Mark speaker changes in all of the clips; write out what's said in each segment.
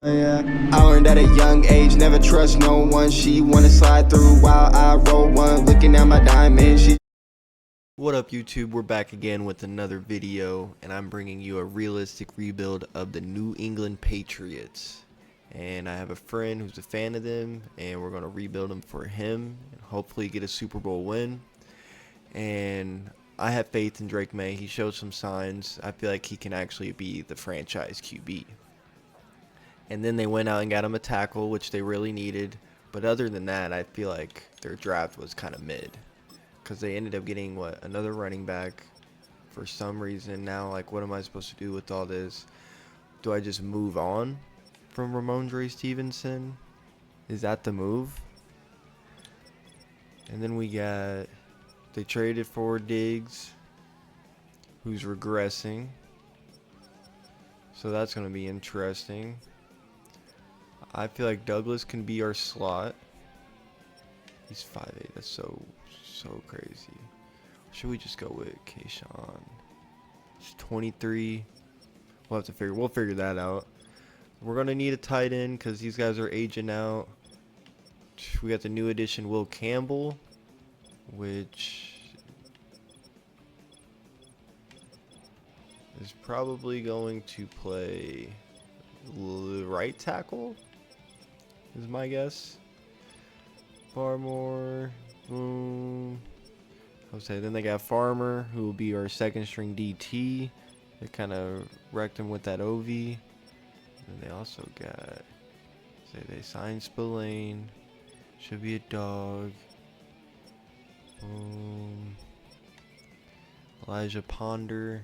Speaker 1: I learned at a young age, never trust no one. She wanna slide through while I roll one, looking at my diamond.
Speaker 2: What up YouTube, we're back again with another video, and I'm bringing you a realistic rebuild of the New England Patriots. And I have a friend who's a fan of them, and we're going to rebuild them for him and hopefully get a Super Bowl win. And I have faith in Drake May. He showed some signs. I feel like he can actually be the franchise QB. And then they went out and got him a tackle, which they really needed. But other than that, I feel like their draft was kind of mid. Because they ended up getting, another running back for some reason. Now, what am I supposed to do with all this? Do I just move on from Ramondre Stevenson? Is that the move? And then they traded for Diggs, who's regressing. So that's going to be interesting. I feel like Douglas can be our slot. He's 5'8". That's so crazy. Should we just go with Kayshawn? He's 23. We'll figure that out. We're gonna need a tight end because these guys are aging out. We got the new addition Will Campbell, which is probably going to play right tackle, is my guess. Barmore, boom. Then they got Farmer, who will be our second string DT. They kind of wrecked him with that OV. And they also they signed Spillane. Should be a dog. Boom. Elijah Ponder,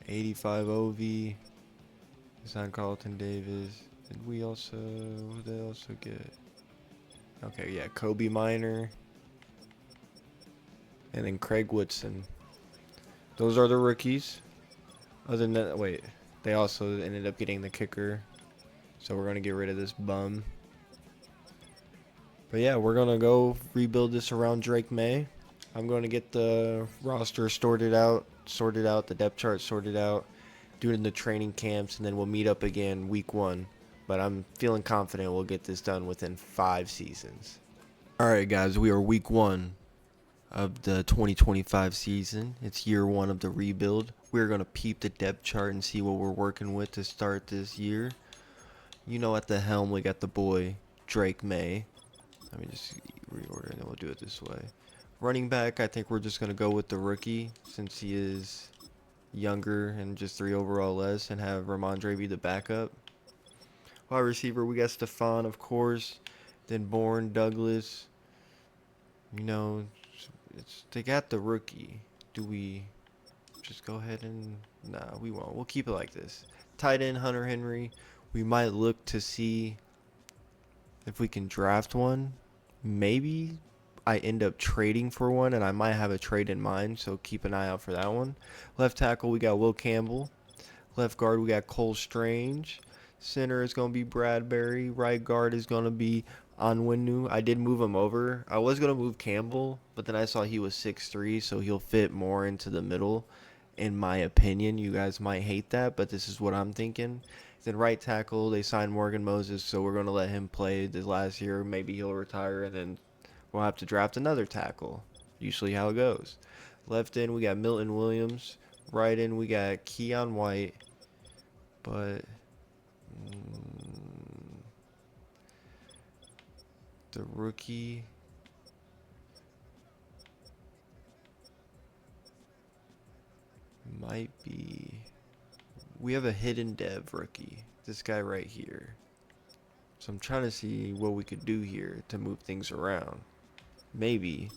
Speaker 2: 85 OV. They signed Carlton Davis. Did they also get? Okay, yeah, Kobe Minor. And then Craig Woodson. Those are the rookies. Other than that, they also ended up getting the kicker. So we're going to get rid of this bum. But yeah, we're going to go rebuild this around Drake May. I'm going to get the roster sorted out, the depth chart sorted out, do it in the training camps, and then we'll meet up again week 1. But I'm feeling confident we'll get this done within 5 seasons. Alright guys, we are week 1 of the 2025 season. It's year 1 of the rebuild. We're going to peep the depth chart and see what we're working with to start this year. At the helm we got the boy Drake May. Let me just reorder and then we'll do it this way. Running back, I think we're just going to go with the rookie since he is younger and just 3 overall less, and have Ramondre be the backup. Wide receiver, we got Stephon, of course. Then Bourne, Douglas. They got the rookie. Do we just go ahead and... Nah, we won't. We'll keep it like this. Tight end, Hunter Henry. We might look to see if we can draft one. Maybe I end up trading for one, and I might have a trade in mind, so keep an eye out for that one. Left tackle, we got Will Campbell. Left guard, we got Cole Strange. Center is going to be Bradbury. Right guard is going to be Onwenu. I did move him over. I was going to move Campbell, but then I saw he was 6'3", so he'll fit more into the middle, in my opinion. You guys might hate that, but this is what I'm thinking. Then right tackle, they signed Morgan Moses, so we're going to let him play this last year. Maybe he'll retire, and then we'll have to draft another tackle. Usually how it goes. Left end, we got Milton Williams. Right end, we got Keon White. But... the rookie might be... We have a hidden dev rookie. This guy right here. So I'm trying to see what we could do here to move things around. Maybe.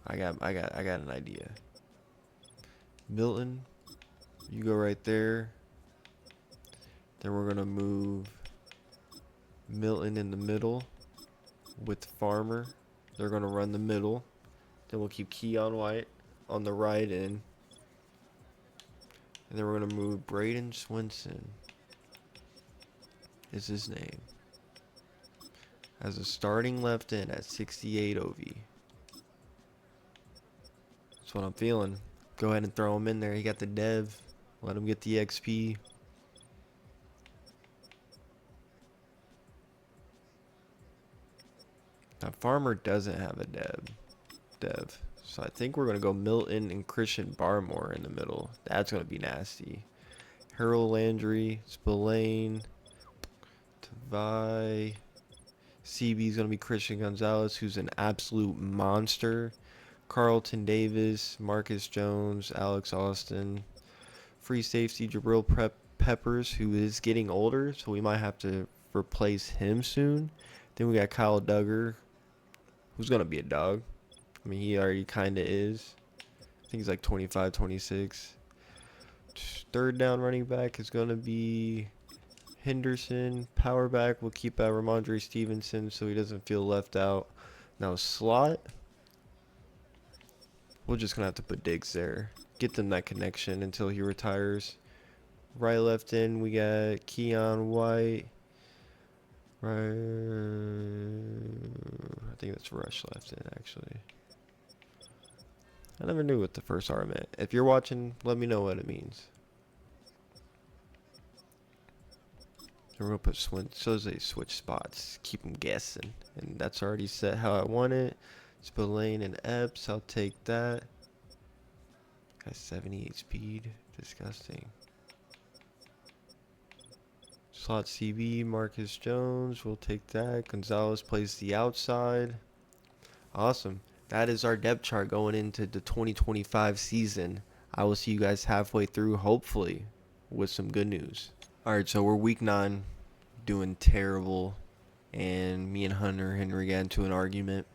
Speaker 2: I got an idea. Milton, you go right there. Then we're gonna move Milton in the middle with Farmer. They're going to run the middle. Then we'll keep Keon White on the right end. And then we're going to move Braden Swinson, is his name, as a starting left end at 68 OV. That's what I'm feeling. Go ahead and throw him in there. He got the dev. Let him get the XP. Now, Farmer doesn't have a dev. So I think we're going to go Milton and Christian Barmore in the middle. That's going to be nasty. Harold Landry, Spillane, Tavai. CB is going to be Christian Gonzalez, who's an absolute monster. Carlton Davis, Marcus Jones, Alex Austin. Free safety, Jabril Peppers, who is getting older, so we might have to replace him soon. Then we got Kyle Duggar, who's going to be a dog. I mean, he already kind of is. I think he's like 25, 26. Third down running back is going to be Henderson. Power back, we'll keep Ramondre Stevenson so he doesn't feel left out. Now, slot, we're just going to have to put Diggs there. Get them that connection until he retires. Right, left in, we got Keon White. Right, I think that's Rush left in, actually. I never knew what the first R meant. If you're watching, let me know what it means. We're going to put so they switch spots. Keep them guessing. And that's already set how I want it. Spillane and Epps, I'll take that. Got 78 speed. Disgusting. Slot CB, Marcus Jones, we'll take that. Gonzalez plays the outside. Awesome. That is our depth chart going into the 2025 season. I will see you guys halfway through, hopefully, with some good news. Alright, so we're week 9, doing terrible, and me and Hunter Henry got into an argument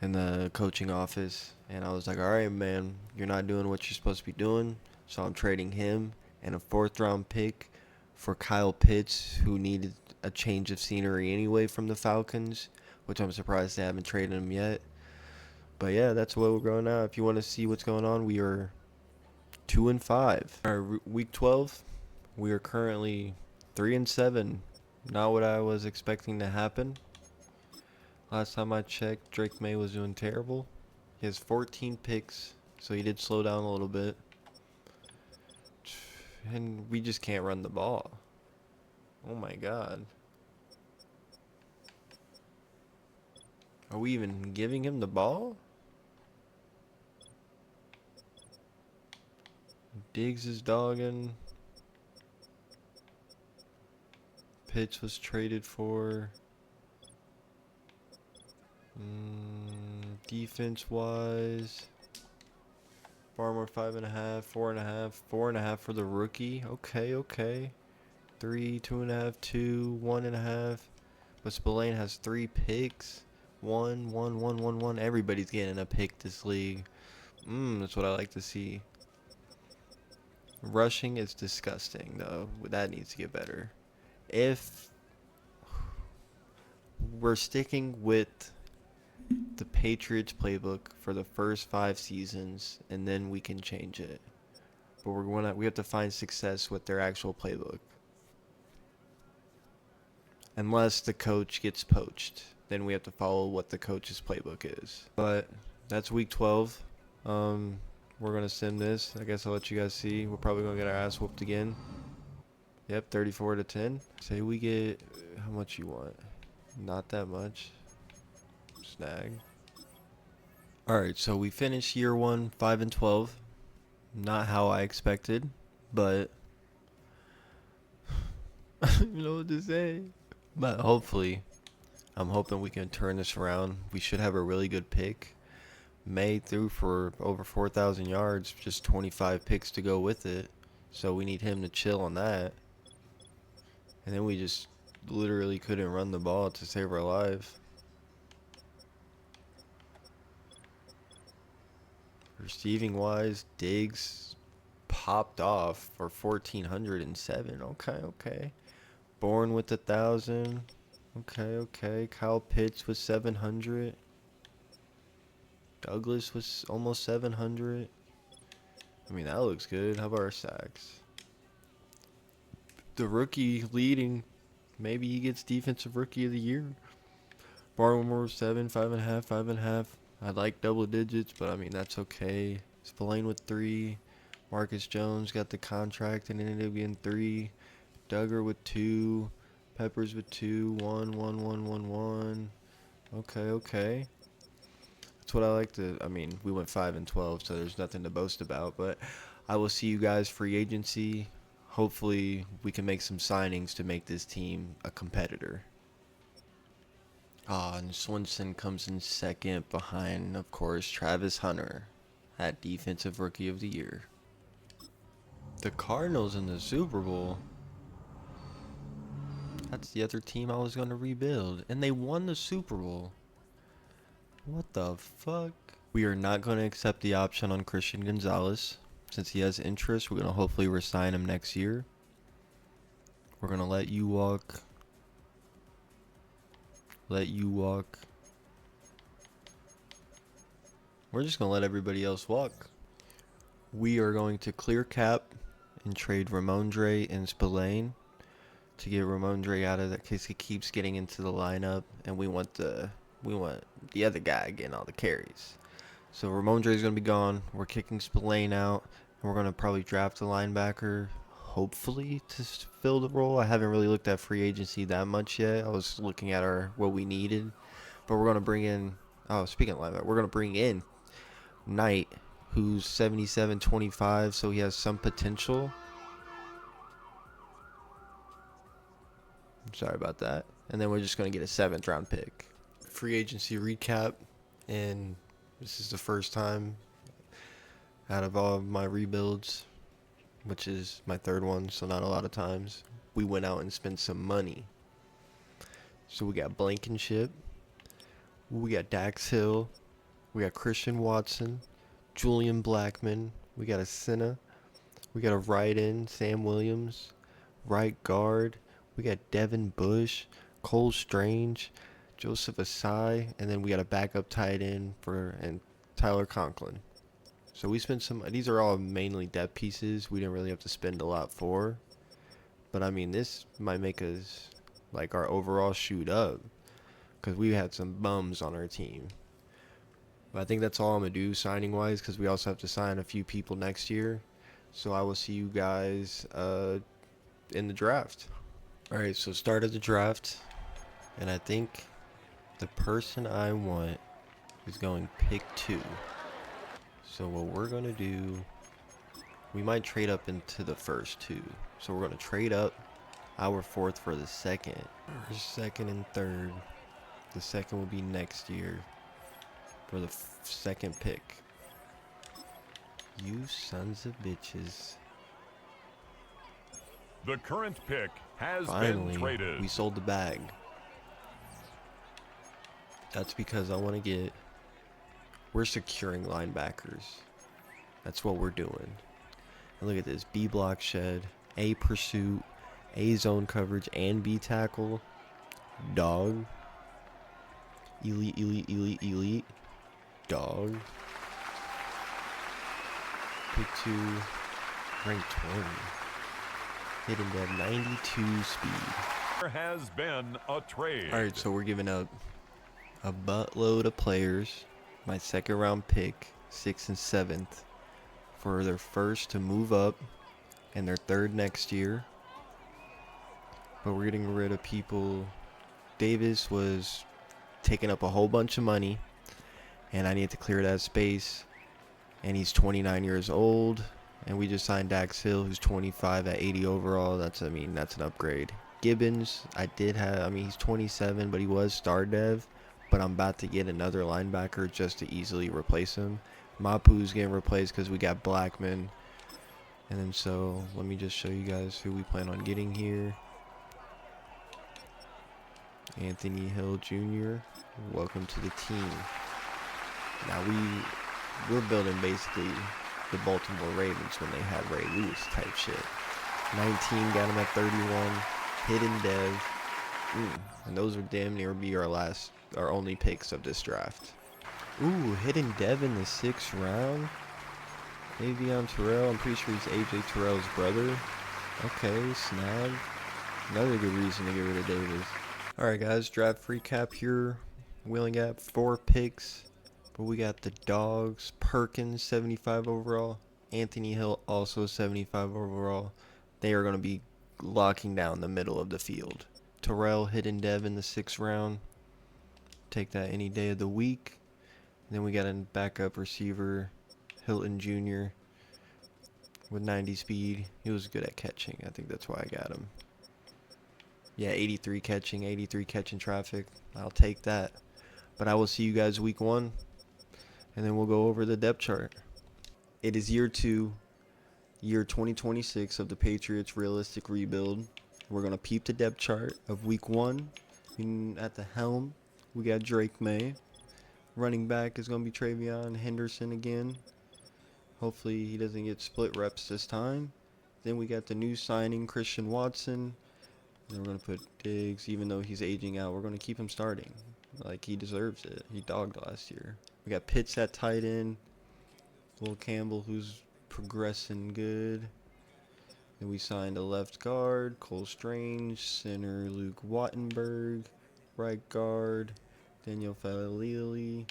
Speaker 2: in the coaching office, and I was like, alright, man, you're not doing what you're supposed to be doing, so I'm trading him and a 4th round pick for Kyle Pitts, who needed a change of scenery anyway from the Falcons, which I'm surprised they haven't traded him yet. But yeah, that's where we're going now. If you want to see what's going on, we are 2-5. Our week 12, we are currently 3-7. Not what I was expecting to happen. Last time I checked, Drake May was doing terrible. He has 14 picks, so he did slow down a little bit. And we just can't run the ball. Oh my god. Are we even giving him the ball? Diggs is dogging. Pitts was traded for. Defense wise, Farmer 5.5, 4.5, 4.5 for the rookie. Okay. 3, 2.5, 2, 1.5. But Spillane has 3 picks. 1, 1, 1, 1, 1. Everybody's getting a pick this league. That's what I like to see. Rushing is disgusting, though. That needs to get better. If we're sticking with the Patriots playbook for the first 5 seasons, and then we can change it. But we have to find success with their actual playbook. Unless the coach gets poached, then we have to follow what the coach's playbook is. But that's week 12. We're gonna send this. I guess I'll let you guys see. We're probably gonna get our ass whooped again. Yep, 34-10. Say we get how much you want? Not that much. Snag. Alright, so we finished year 1 5-12. Not how I expected, but I don't even know what to say. But hopefully, I'm hoping we can turn this around. We should have a really good pick. May threw for over 4,000 yards, just 25 picks to go with it. So we need him to chill on that. And then we just literally couldn't run the ball to save our life. Receiving wise, Diggs popped off for 1,407. Okay. Bourne with 1,000. Okay. Kyle Pitts was 700. Douglas was almost 700. I mean, that looks good. How about our sacks? The rookie leading. Maybe he gets defensive rookie of the year. Barmore 7, 5.5, 5.5. I like double digits, but I mean, that's okay. Spillane with 3. Marcus Jones got the contract and ended up getting 3. Duggar with 2. Peppers with 2. 1, 1, 1, 1, 1. Okay, okay. That's what I like to. I mean, we went 5-12, so there's nothing to boast about. But I will see you guys free agency. Hopefully, we can make some signings to make this team a competitor. Ah, and Swinson comes in second behind, of course, Travis Hunter at Defensive Rookie of the Year. The Cardinals in the Super Bowl. That's the other team I was going to rebuild. And they won the Super Bowl. What the fuck? We are not going to accept the option on Christian Gonzalez. Since he has interest, we're going to hopefully resign him next year. We're going to let you walk. Let you walk. We're just going to let everybody else walk. We are going to clear cap and trade Ramondre and Spillane to get Ramondre out of that case he keeps getting into the lineup, and we want the other guy getting all the carries. So Ramondre is going to be gone. We're kicking Spillane out, and we're going to probably draft a linebacker, hopefully, to fill the role. I haven't really looked at free agency that much yet. I was looking at what we needed, but we're going to bring in. Oh, speaking of linebacker, we're going to bring in Knight, who's 77-25, so he has some potential. Sorry about that. And then we're just going to get a 7th round pick. Free agency recap, and this is the first time out of all of my rebuilds, which is my 3rd one, so not a lot of times, we went out and spent some money. So we got Blankenship, we got Dax Hill, we got Christian Watson, Julian Blackman, we got a Senna, we got a right end, Sam Williams, right guard, we got Devin Bush, Cole Strange, Joseph Asai, and then we got a backup tight end and Tyler Conklin. So we spent some. These are all mainly depth pieces. We didn't really have to spend a lot for, but I mean, this might make us like our overall shoot up because we had some bums on our team. But I think that's all I'm gonna do signing wise because we also have to sign a few people next year. So I will see you guys in the draft. All right, so start of the draft, and I think the person I want is going pick 2. So what we're going to do, we might trade up into the first 2. So we're going to trade up our 4th for the 2nd. Or 2nd and 3rd. The 2nd will be next year for the 2nd pick. You sons of bitches.
Speaker 3: The current pick has
Speaker 2: Finally,
Speaker 3: been traded.
Speaker 2: we sold the bag. That's because I want to get... We're securing linebackers. That's what we're doing. And look at this. B block shed, A pursuit, A zone coverage, and B tackle. Dog. Elite, elite, elite, elite. Dog. Pick 2. Rank 20. Hitting that 92 speed.
Speaker 3: There has been a trade.
Speaker 2: Alright, so we're giving up a buttload of players. My 2nd round pick, 6th and 7th, for their 1st to move up and their 3rd next year. But we're getting rid of people. Davis was taking up a whole bunch of money, and I need to clear that space. And he's 29 years old, and we just signed Dax Hill, who's 25 at 80 overall. That's an upgrade. Gibbons, he's 27, but he was star dev. But I'm about to get another linebacker just to easily replace him. Mapu's getting replaced because we got Blackman. And then so, let me just show you guys who we plan on getting here. Anthony Hill Jr., welcome to the team. Now we're building basically the Baltimore Ravens when they had Ray Lewis type shit. 19, got him at 31, hidden dev. And those would damn near be our only picks of this draft. Ooh, hidden dev in the 6th round. Avion Terrell, I'm pretty sure he's AJ Terrell's brother. Okay, snag. Another good reason to get rid of Davis. Alright guys, draft recap here. We only got 4 picks. But we got the Dogs, Perkins, 75 overall. Anthony Hill, also 75 overall. They are going to be locking down the middle of the field. Terrell, hidden dev in the 6th round. Take that any day of the week. And then we got a backup receiver, Hilton Jr. with 90 speed. He was good at catching. I think that's why I got him. Yeah, 83 catching traffic. I'll take that. But I will see you guys week 1, and then we'll go over the depth chart. It is year 2, year 2026 of the Patriots realistic rebuild. We're going to peep the depth chart of week 1. At the helm, we got Drake May. Running back is going to be Travion Henderson again. Hopefully he doesn't get split reps this time. Then we got the new signing, Christian Watson. And we're going to put Diggs, even though he's aging out. We're going to keep him starting. Like, he deserves it. He dogged last year. We got Pitts at tight end. Will Campbell, who's progressing good. Then we signed a left guard, Cole Strange. Center, Luke Wattenberg. Right guard, Daniel Falili.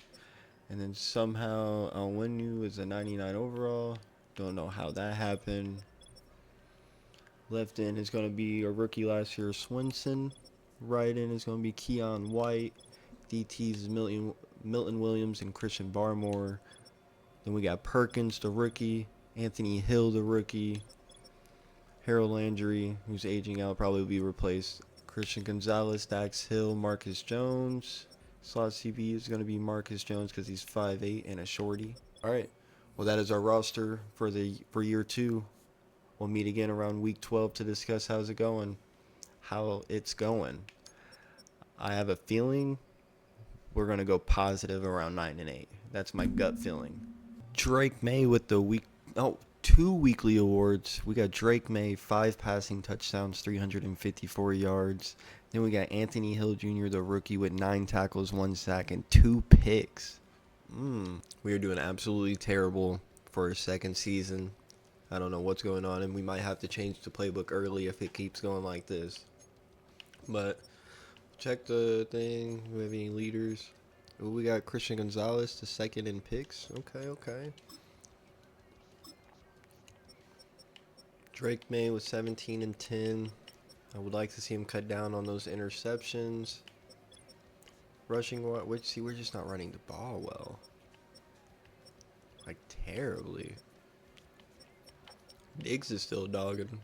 Speaker 2: And then somehow Alwenu is a 99 overall. Don't know how that happened. Left end is going to be a rookie last year, Swinson. Right end is going to be Keon White. DTs is Milton Williams and Christian Barmore. Then we got Perkins, the rookie. Anthony Hill, the rookie. Harold Landry, who's aging out, probably will be replaced. Christian Gonzalez, Dax Hill, Marcus Jones. Slot CB is going to be Marcus Jones because he's 5'8" and a shorty. All right. Well, that is our roster for year 2. We'll meet again around week 12 to discuss how it's going. I have a feeling we're going to go positive around 9-8. That's my gut feeling. Drake May with the 2 weekly awards. We got Drake May, 5 passing touchdowns, 354 yards. Then we got Anthony Hill Jr., the rookie, with 9 tackles, 1 sack, and 2 picks. We are doing absolutely terrible for our second season. I don't know what's going on, and we might have to change the playbook early if it keeps going like this. But check the thing. Do we have any leaders? Ooh, we got Christian Gonzalez, the second in picks. Okay. Drake May with 17 and 10. I would like to see him cut down on those interceptions. Rushing, we're just not running the ball well. Like, terribly. Diggs is still dogging.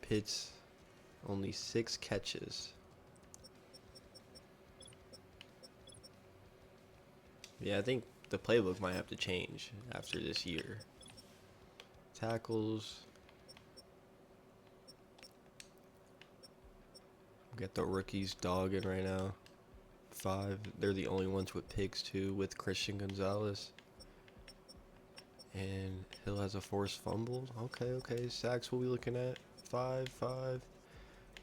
Speaker 2: Pitts, only 6 catches. Yeah, I think the playbook might have to change after this year. Tackles. We got the rookies dogging right now. 5. They're the only ones with picks too, with Christian Gonzalez. And Hill has a forced fumble. Okay. Sacks we'll be looking at. 5,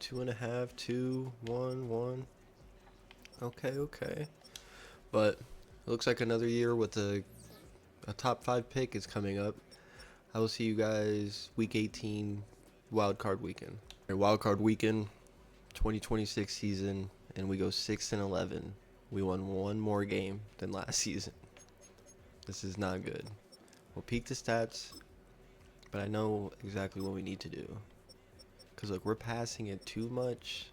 Speaker 2: 2.5, 2, 1. Okay. But it looks like another year with a top 5 pick is coming up. I will see you guys week 18, wildcard weekend. Wildcard weekend, 2026 season, and we go 6-11. We won 1 more game than last season. This is not good. We'll peek the stats, but I know exactly what we need to do. Because, look, we're passing it too much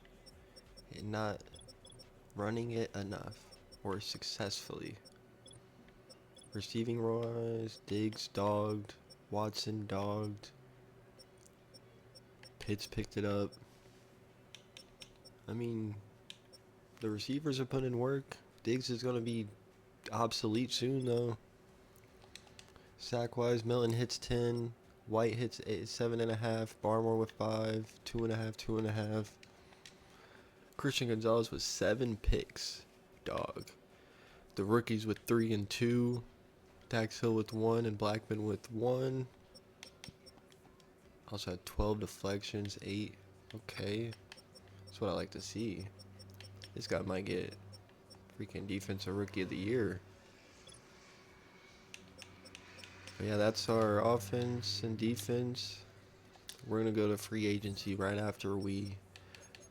Speaker 2: and not running it enough or successfully. Receiving wise, Diggs dogged, Watson dogged, Pitts picked it up. I mean, the receivers are putting in work. Diggs is going to be obsolete soon, though. Sack-wise, Milton hits 10. White hits 7.5. Barmore with 5. 2.5. Christian Gonzalez with 7 picks. Dog. The rookies with 3 and 2. Dax Hill with 1 and Blackman with 1. Also had 12 deflections, 8. Okay. That's what I like to see. This guy might get freaking defensive rookie of the year. But yeah, that's our offense and defense. We're going to go to free agency right after we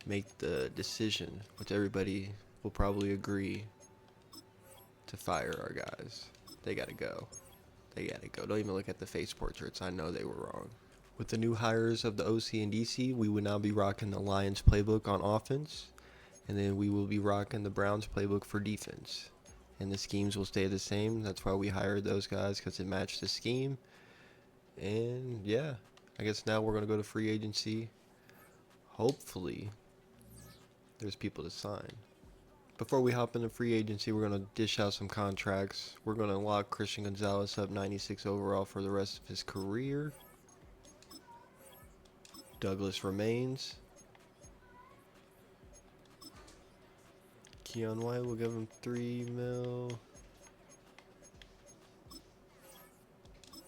Speaker 2: make the decision, which everybody will probably agree to fire our guys. They got to go. Don't even look at the face portraits. I know they were wrong. With the new hires of the OC and DC, we would now be rocking the Lions playbook on offense. And then we will be rocking the Browns playbook for defense. And the schemes will stay the same. That's why we hired those guys, because it matched the scheme. And yeah, I guess now we're going to go to free agency. Hopefully, there's people to sign. Before we hop into free agency, we're going to dish out some contracts. We're going to lock Christian Gonzalez up 96 overall for the rest of his career. Douglas remains. Keon White, we'll give him $3 million.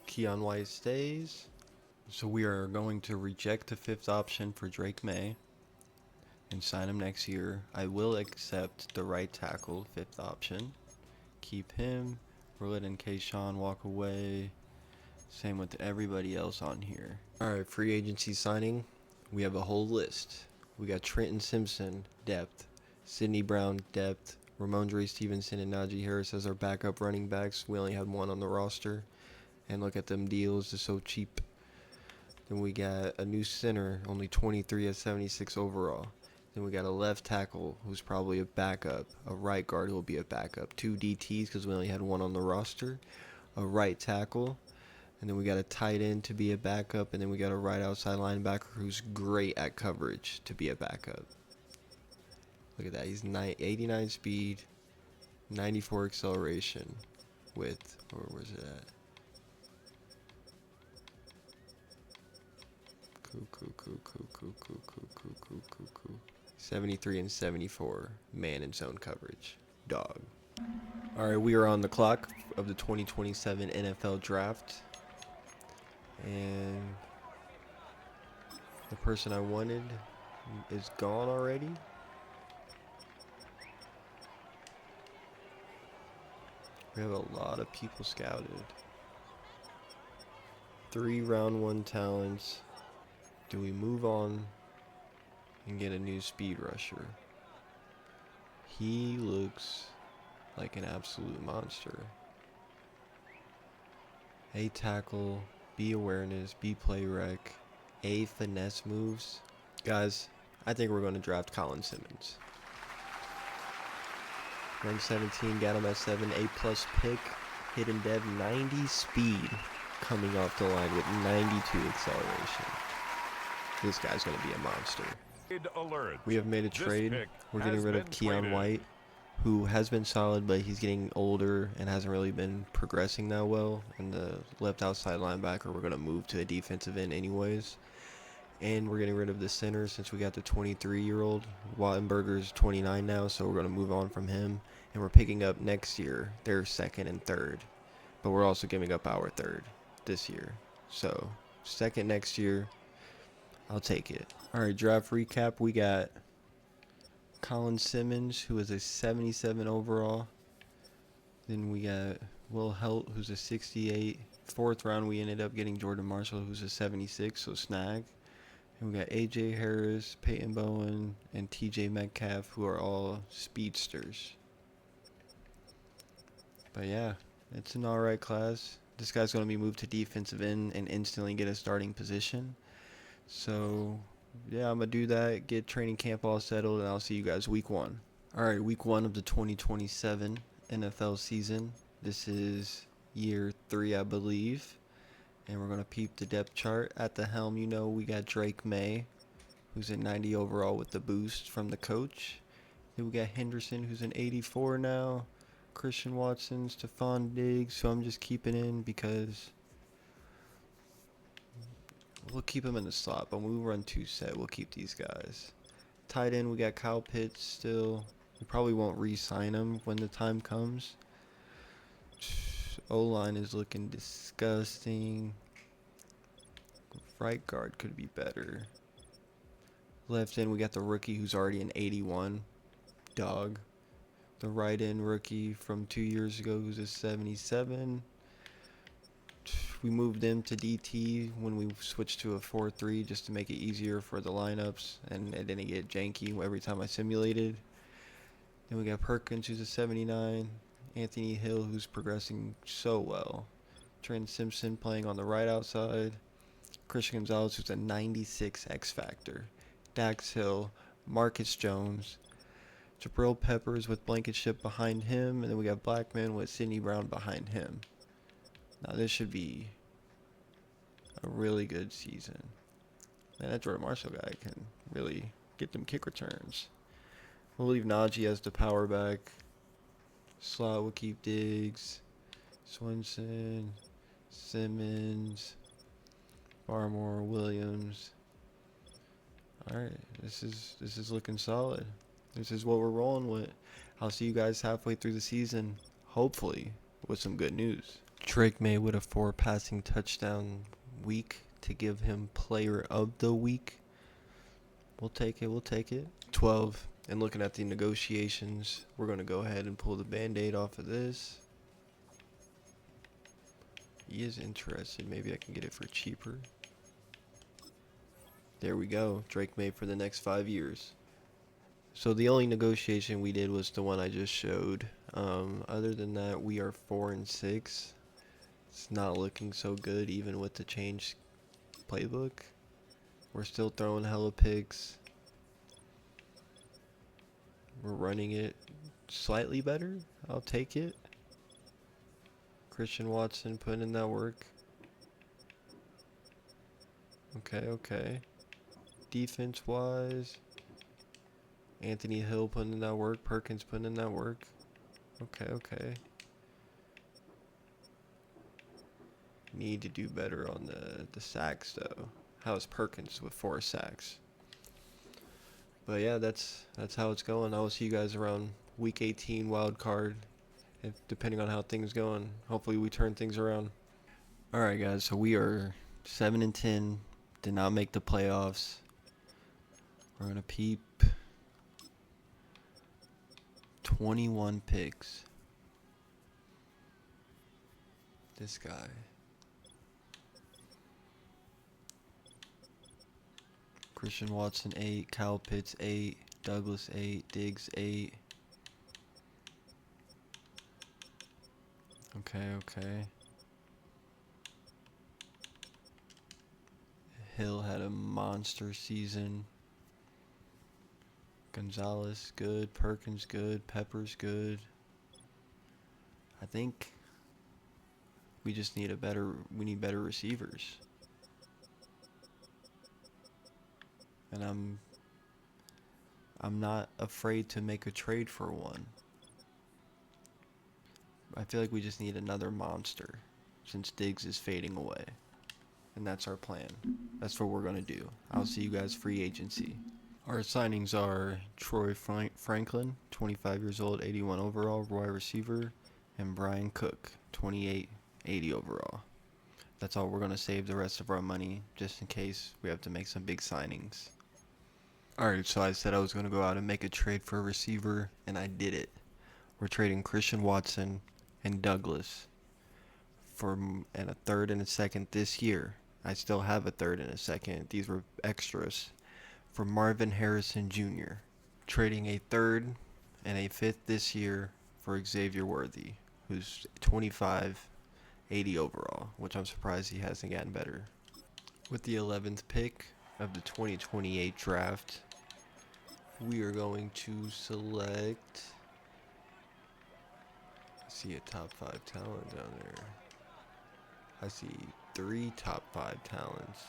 Speaker 2: Keon White stays. So we are going to reject the 5th option for Drake May and sign him next year. I will accept the right tackle 5th option. Keep him. We're letting Kayshawn walk away. Same with everybody else on here. Alright, free agency signing. We have a whole list. We got Trenton Simpson, depth. Sidney Brown, depth. Ramondre Stevenson and Najee Harris as our backup running backs. We only had one on the roster. And look at them deals, they're so cheap. Then we got a new center, only 23 at 76 overall. Then we got a left tackle who's probably a backup. A right guard who will be a backup. 2 DTs because we only had one on the roster. A right tackle. And then we got a tight end to be a backup. And then we got a right outside linebacker who's great at coverage to be a backup. Look at that. He's 89 speed, 94 acceleration with, where's it at? Cool. 73 and 74 man and zone coverage. Dog. Alright, we are on the clock of the 2027 NFL Draft. And the person I wanted is gone already. We have a lot of people scouted. 3 round 1 talents. Do we move on and get a new speed rusher? He looks like an absolute monster. A tackle, B awareness, B play rec, A finesse moves. Guys, I think we're going to draft Colin Simmons. Rank 17, got him at 7, A plus pick, hidden dev, 90 speed, coming off the line with 92 acceleration. This guy's going to be a monster.
Speaker 3: Alert.
Speaker 2: We have made a trade. We're getting rid of Keon White, who has been solid, but he's getting older and hasn't really been progressing that well. And the left outside linebacker, we're going to move to a defensive end anyways. And we're getting rid of the center since we got the 23-year-old. Wattenberger's 29 now, so we're going to move on from him. And we're picking up next year their 2nd and 3rd. But we're also giving up our 3rd this year. So, 2nd next year. I'll take it. Alright, draft recap. We got Colin Simmons, who is a 77 overall. Then we got Will Helt, who's a 68. 4th round, we ended up getting Jordan Marshall, who's a 76, so snag. And we got AJ Harris, Peyton Bowen, and TJ Metcalf, who are all speedsters. But yeah, it's an alright class. This guy's going to be moved to defensive end and instantly get a starting position. So, yeah, I'm going to do that, get training camp all settled, and I'll see you guys week 1. Alright, week 1 of the 2027 NFL season. This is year 3, I believe. And we're going to peep the depth chart. At the helm, you know, we got Drake May, who's at 90 overall with the boost from the coach. Then we got Henderson, who's an 84 now. Christian Watson, Stephon Diggs, who I'm just keeping in because we'll keep him in the slot, but when we run 2 set, we'll keep these guys. Tight end, we got Kyle Pitts still. We probably won't re-sign him when the time comes. O-line is looking disgusting. Right guard could be better. Left end, we got the rookie who's already an 81. Dog. The right end rookie from 2 years ago who's a 77. We moved them to DT when we switched to a 4-3 just to make it easier for the lineups, and it didn't get janky every time I simulated. Then we got Perkins, who's a 79. Anthony Hill, who's progressing so well. Trent Simpson playing on the right outside. Christian Gonzalez, who's a 96 X Factor. Dax Hill, Marcus Jones. Jabril Peppers with Blankenship behind him, and then we got Blackman with Sidney Brown behind him. Now this should be a really good season. Man, that Jordan Marshall guy can really get them kick returns. We'll leave Najee as the power back. Slot will keep Diggs, Swinson, Simmons, Barmore, Williams. All right, this is looking solid. This is what we're rolling with. I'll see you guys halfway through the season, hopefully with some good news. Drake May with a 4 passing touchdown week to give him player of the week. We'll take it. We'll take it. 12. And looking at the negotiations, we're going to go ahead and pull the Band-Aid off of this. He is interested. Maybe I can get it for cheaper. There we go. Drake May for the next 5 years. So the only negotiation we did was the one I just showed. Other than that, we are 4-6. It's not looking so good even with the changed playbook. We're still throwing hella picks. We're running it slightly better. I'll take it. Christian Watson putting in that work. Okay. Defense-wise, Anthony Hill putting in that work. Perkins putting in that work. Okay. Need to do better on the sacks, though. How's Perkins with 4 sacks? But yeah, that's how it's going. I will see you guys around week 18 wild card, depending on how things going. Hopefully we turn things around. All right, guys. So we are 7-10. Did not make the playoffs. We're gonna peep 21 picks. This guy. Christian Watson 8, Kyle Pitts 8, Douglas 8, Diggs 8. Okay. Hill had a monster season. Gonzalez good, Perkins good, Peppers good. I think we just need we need better receivers. And I'm not afraid to make a trade for one. I feel like we just need another monster since Diggs is fading away. And that's our plan. That's what we're going to do. I'll see you guys free agency. Our signings are Troy Franklin, 25 years old, 81 overall, wide receiver, and Brian Cook, 28, 80 overall. That's all we're going to save the rest of our money just in case we have to make some big signings. Alright, so I said I was going to go out and make a trade for a receiver, and I did it. We're trading Christian Watson and Douglas and a third and a second this year. I still have a third and a second. These were extras. For Marvin Harrison Jr. Trading a third and a fifth this year for Xavier Worthy, who's 25, 80 overall, which I'm surprised he hasn't gotten better. With the 11th pick of the 2028 draft, we are going to select. I see a top 5 talent down there. I see 3 top 5 talents.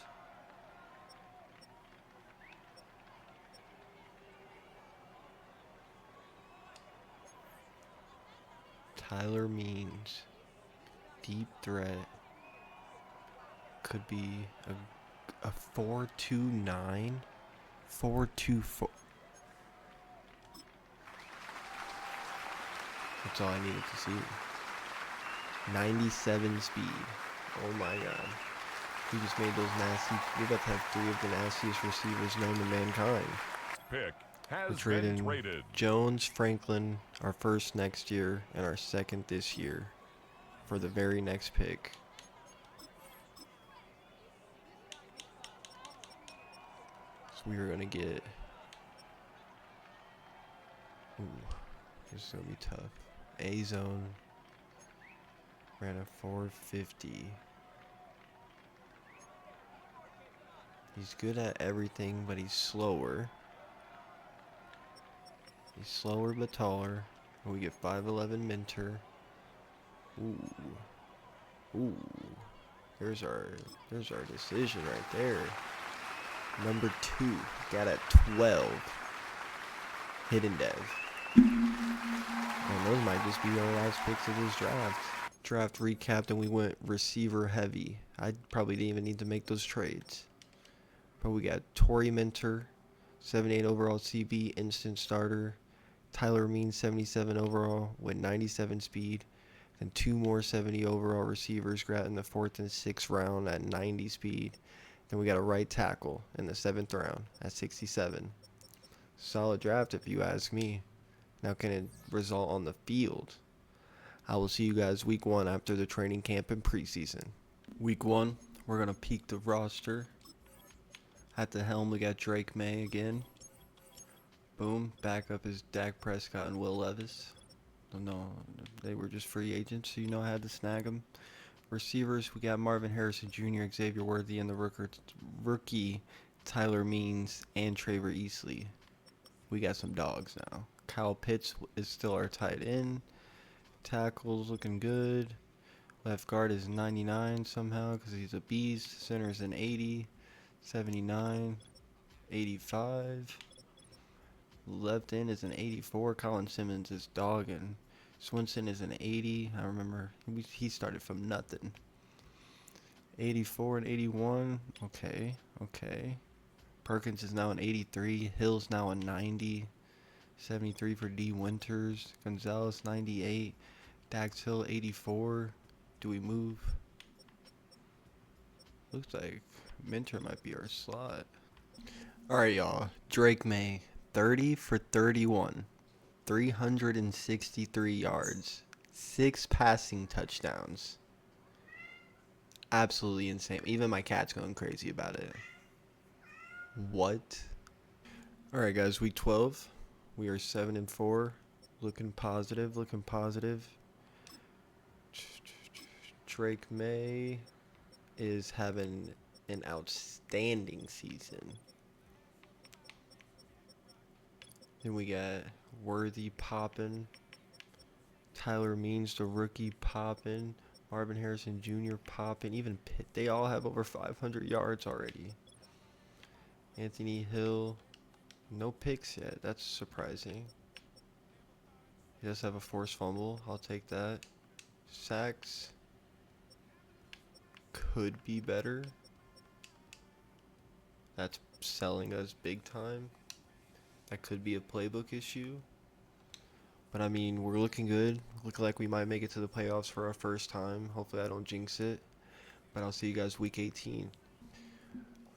Speaker 2: Tyler Means, deep threat, could be a 4.29, 4.24. That's all I needed to see. 97 speed. Oh my god. We just made those nasty. We're about to have 3 of the nastiest receivers known to mankind.
Speaker 3: Pick
Speaker 2: We're
Speaker 3: has been
Speaker 2: trading
Speaker 3: traded.
Speaker 2: Jones, Franklin, our first next year, and our second this year for the very next pick. So we are going to get. Ooh, this is going to be tough. A zone ran a 450. He's good at everything, but he's slower. He's slower but taller. And we get 5'11" Minter. Ooh. Ooh. There's our decision right there. Number 2. Got at 12. Hidden Dev. And those might just be our last picks of this draft. Draft recapped and we went receiver heavy. I probably didn't even need to make those trades. But we got Torrey Minter, 78 overall CB, instant starter. Tyler Means, 77 overall with 97 speed. And 2 more 70 overall receivers got in the 4th and 6th round at 90 speed. Then we got a right tackle in the 7th round at 67. Solid draft if you ask me. Now can it result on the field? I will see you guys week 1 after the training camp and preseason. Week 1, we're going to peek the roster. At the helm, we got Drake May again. Boom. Backup is Dak Prescott and Will Levis. No, they were just free agents, so you know I had to snag them. Receivers, we got Marvin Harrison Jr., Xavier Worthy, and the rookie Tyler Means and Traver Easley. We got some dogs now. Kyle Pitts is still our tight end. Tackles looking good. Left guard is 99 somehow because he's a beast. Center is an 80, 79, 85. Left end is an 84. Colin Simmons is dogging. Swinson is an 80. I remember he started from nothing. 84 and 81. Okay. Perkins is now an 83. Hill's now a 90. 73 for D. Winters. Gonzalez 98. Dax Hill 84. Do we move? Looks like Minter might be our slot. Alright, y'all. Drake May, 30 for 31. 363 yards. 6 passing touchdowns. Absolutely insane. Even my cat's going crazy about it. What? Alright, guys. Week 12. We are 7-4. Looking positive. Drake May is having an outstanding season. Then we got Worthy popping. Tyler Means, the rookie, popping. Marvin Harrison Jr. popping. Even Pitt. They all have over 500 yards already. Anthony Hill. No picks yet. That's surprising. He does have a forced fumble. I'll take that. Sacks. Could be better. That's selling us big time. That could be a playbook issue. But I mean, we're looking good. Looking like we might make it to the playoffs for our first time. Hopefully I don't jinx it. But I'll see you guys week 18.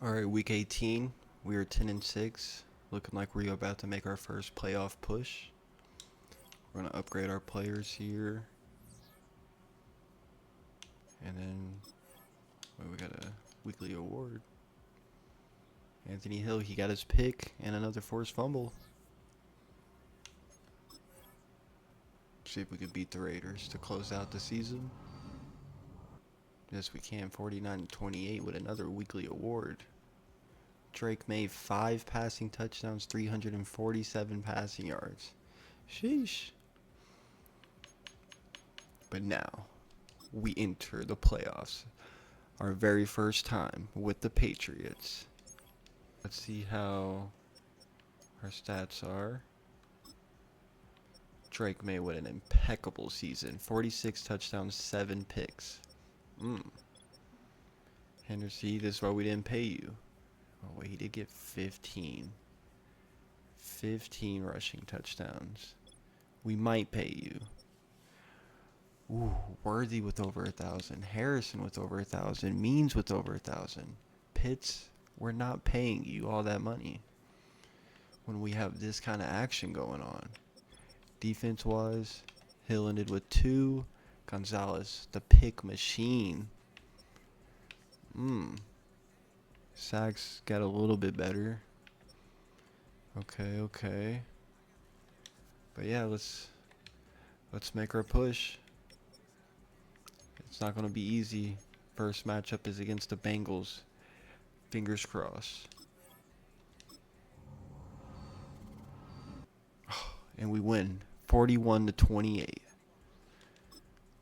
Speaker 2: Alright, week 18. We are 10-6. Looking like we're about to make our first playoff push. We're going to upgrade our players here. And then we got a weekly award. Anthony Hill, he got his pick and another forced fumble. See if we can beat the Raiders to close out the season. Yes, we can. 49-28 with another weekly award. Drake May, 5 passing touchdowns, 347 passing yards. Sheesh. But now, we enter the playoffs. Our very first time with the Patriots. Let's see how our stats are. Drake May with an impeccable season. 46 touchdowns, 7 picks. Henderson, this is why we didn't pay you. Oh, wait, he did get 15. 15 rushing touchdowns. We might pay you. Ooh, Worthy with over 1,000. Harrison with over 1,000. Means with over 1,000. Pitts, we're not paying you all that money when we have this kind of action going on. Defense-wise, Hill ended with 2. Gonzalez, the pick machine. Sacks got a little bit better. Okay. But yeah, let's make our push. It's not going to be easy. First matchup is against the Bengals. Fingers crossed. and we win 41-28.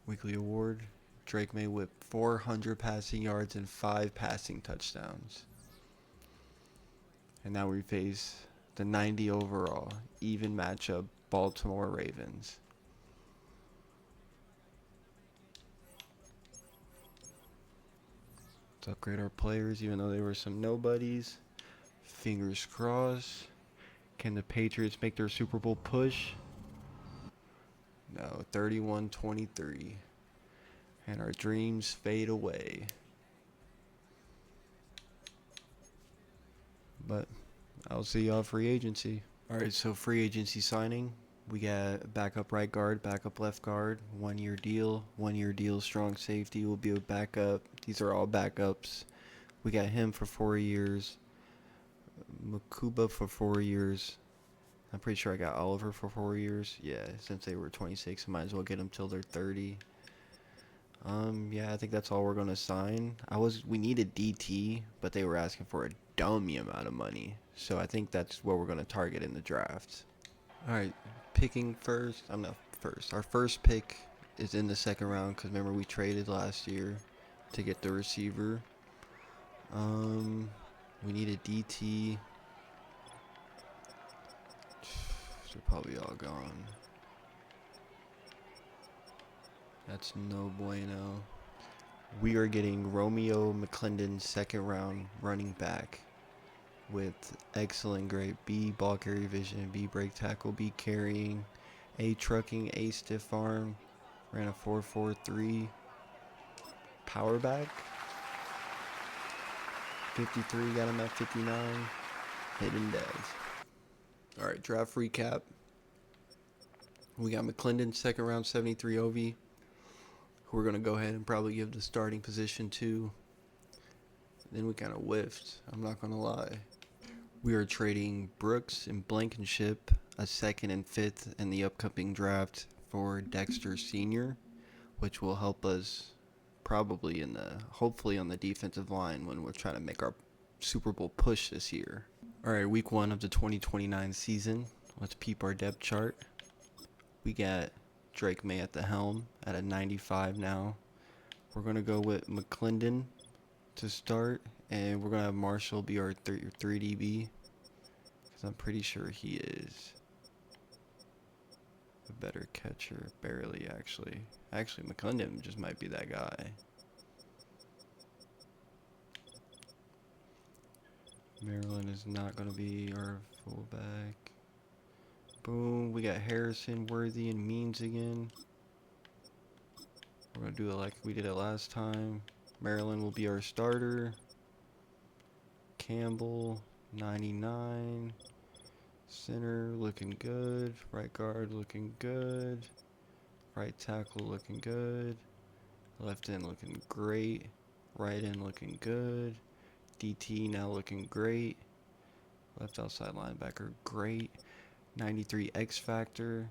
Speaker 2: Weekly award, Drake May with 400 passing yards and 5 passing touchdowns. And now we face the 90 overall, even matchup, Baltimore Ravens. Let's upgrade our players, even though they were some nobodies. Fingers crossed. Can the Patriots make their Super Bowl push? No, 31-23. And our dreams fade away. But I'll see y'all free agency. Alright, so free agency signing. We got backup right guard, backup left guard, 1 year deal, 1 year deal, strong safety will be a backup. These are all backups. We got him for 4 years. Makuba for 4 years. I'm pretty sure I got Oliver for 4 years. Yeah, since they were 26, I might as well get them till they're 30. Yeah, I think that's all we're gonna sign. We needed DT, but they were asking for a dummy amount of money. So I think that's what we're gonna target in the draft. Alright, picking first. I'm not first. Our first pick is in the second round because remember we traded last year to get the receiver. We need a DT. They're probably all gone. That's no bueno. We are getting Romeo McClendon, second round running back with excellent grade, B ball carry vision, B break tackle, B carrying, A trucking, A stiff arm, ran a 4.43, power back, 53, got him at 59, hidden devs. Alright, draft recap. We got McClendon, second round, 73 OV, who we're going to go ahead and probably give the starting position to. Then we kind of whiffed, I'm not going to lie. We are trading Brooks and Blankenship, a second and fifth in the upcoming draft for Dexter Sr., which will help us probably hopefully on the defensive line when we're trying to make our Super Bowl push this year. Alright, week 1 of the 2029 season. Let's peep our depth chart. We got Drake May at the helm at a 95 now. We're going to go with McClendon to start, and we're going to have Marshall be our 3 DB, because I'm pretty sure he is a better catcher. Barely, actually. Actually, McClendon just might be that guy. Maryland is not going to be our fullback. Boom. We got Harrison, Worthy, and Means again. We're going to do it like we did it last time. Maryland will be our starter. Campbell, 99. Center looking good. Right guard looking good. Right tackle looking good. Left end looking great. Right end looking good. DT now looking great. Left outside linebacker great. 93 X Factor.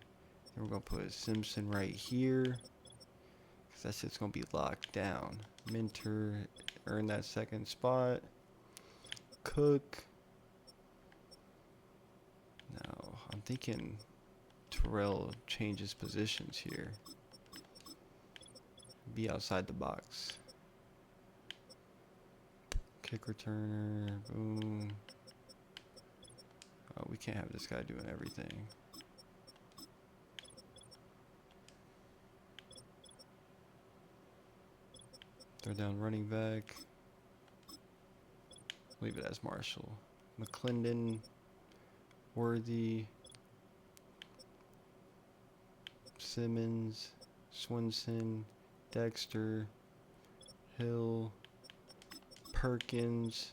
Speaker 2: Then we're going to put Simpson right here, because that shit's going to be locked down. Minter earned that second spot. Cook. Now, I'm thinking Terrell changes positions here. Be outside the box. Kick returner. Boom. Oh, we can't have this guy doing everything. Third down running back. Leave it as Marshall. McClendon. Worthy. Simmons. Swinson. Dexter. Hill. Perkins.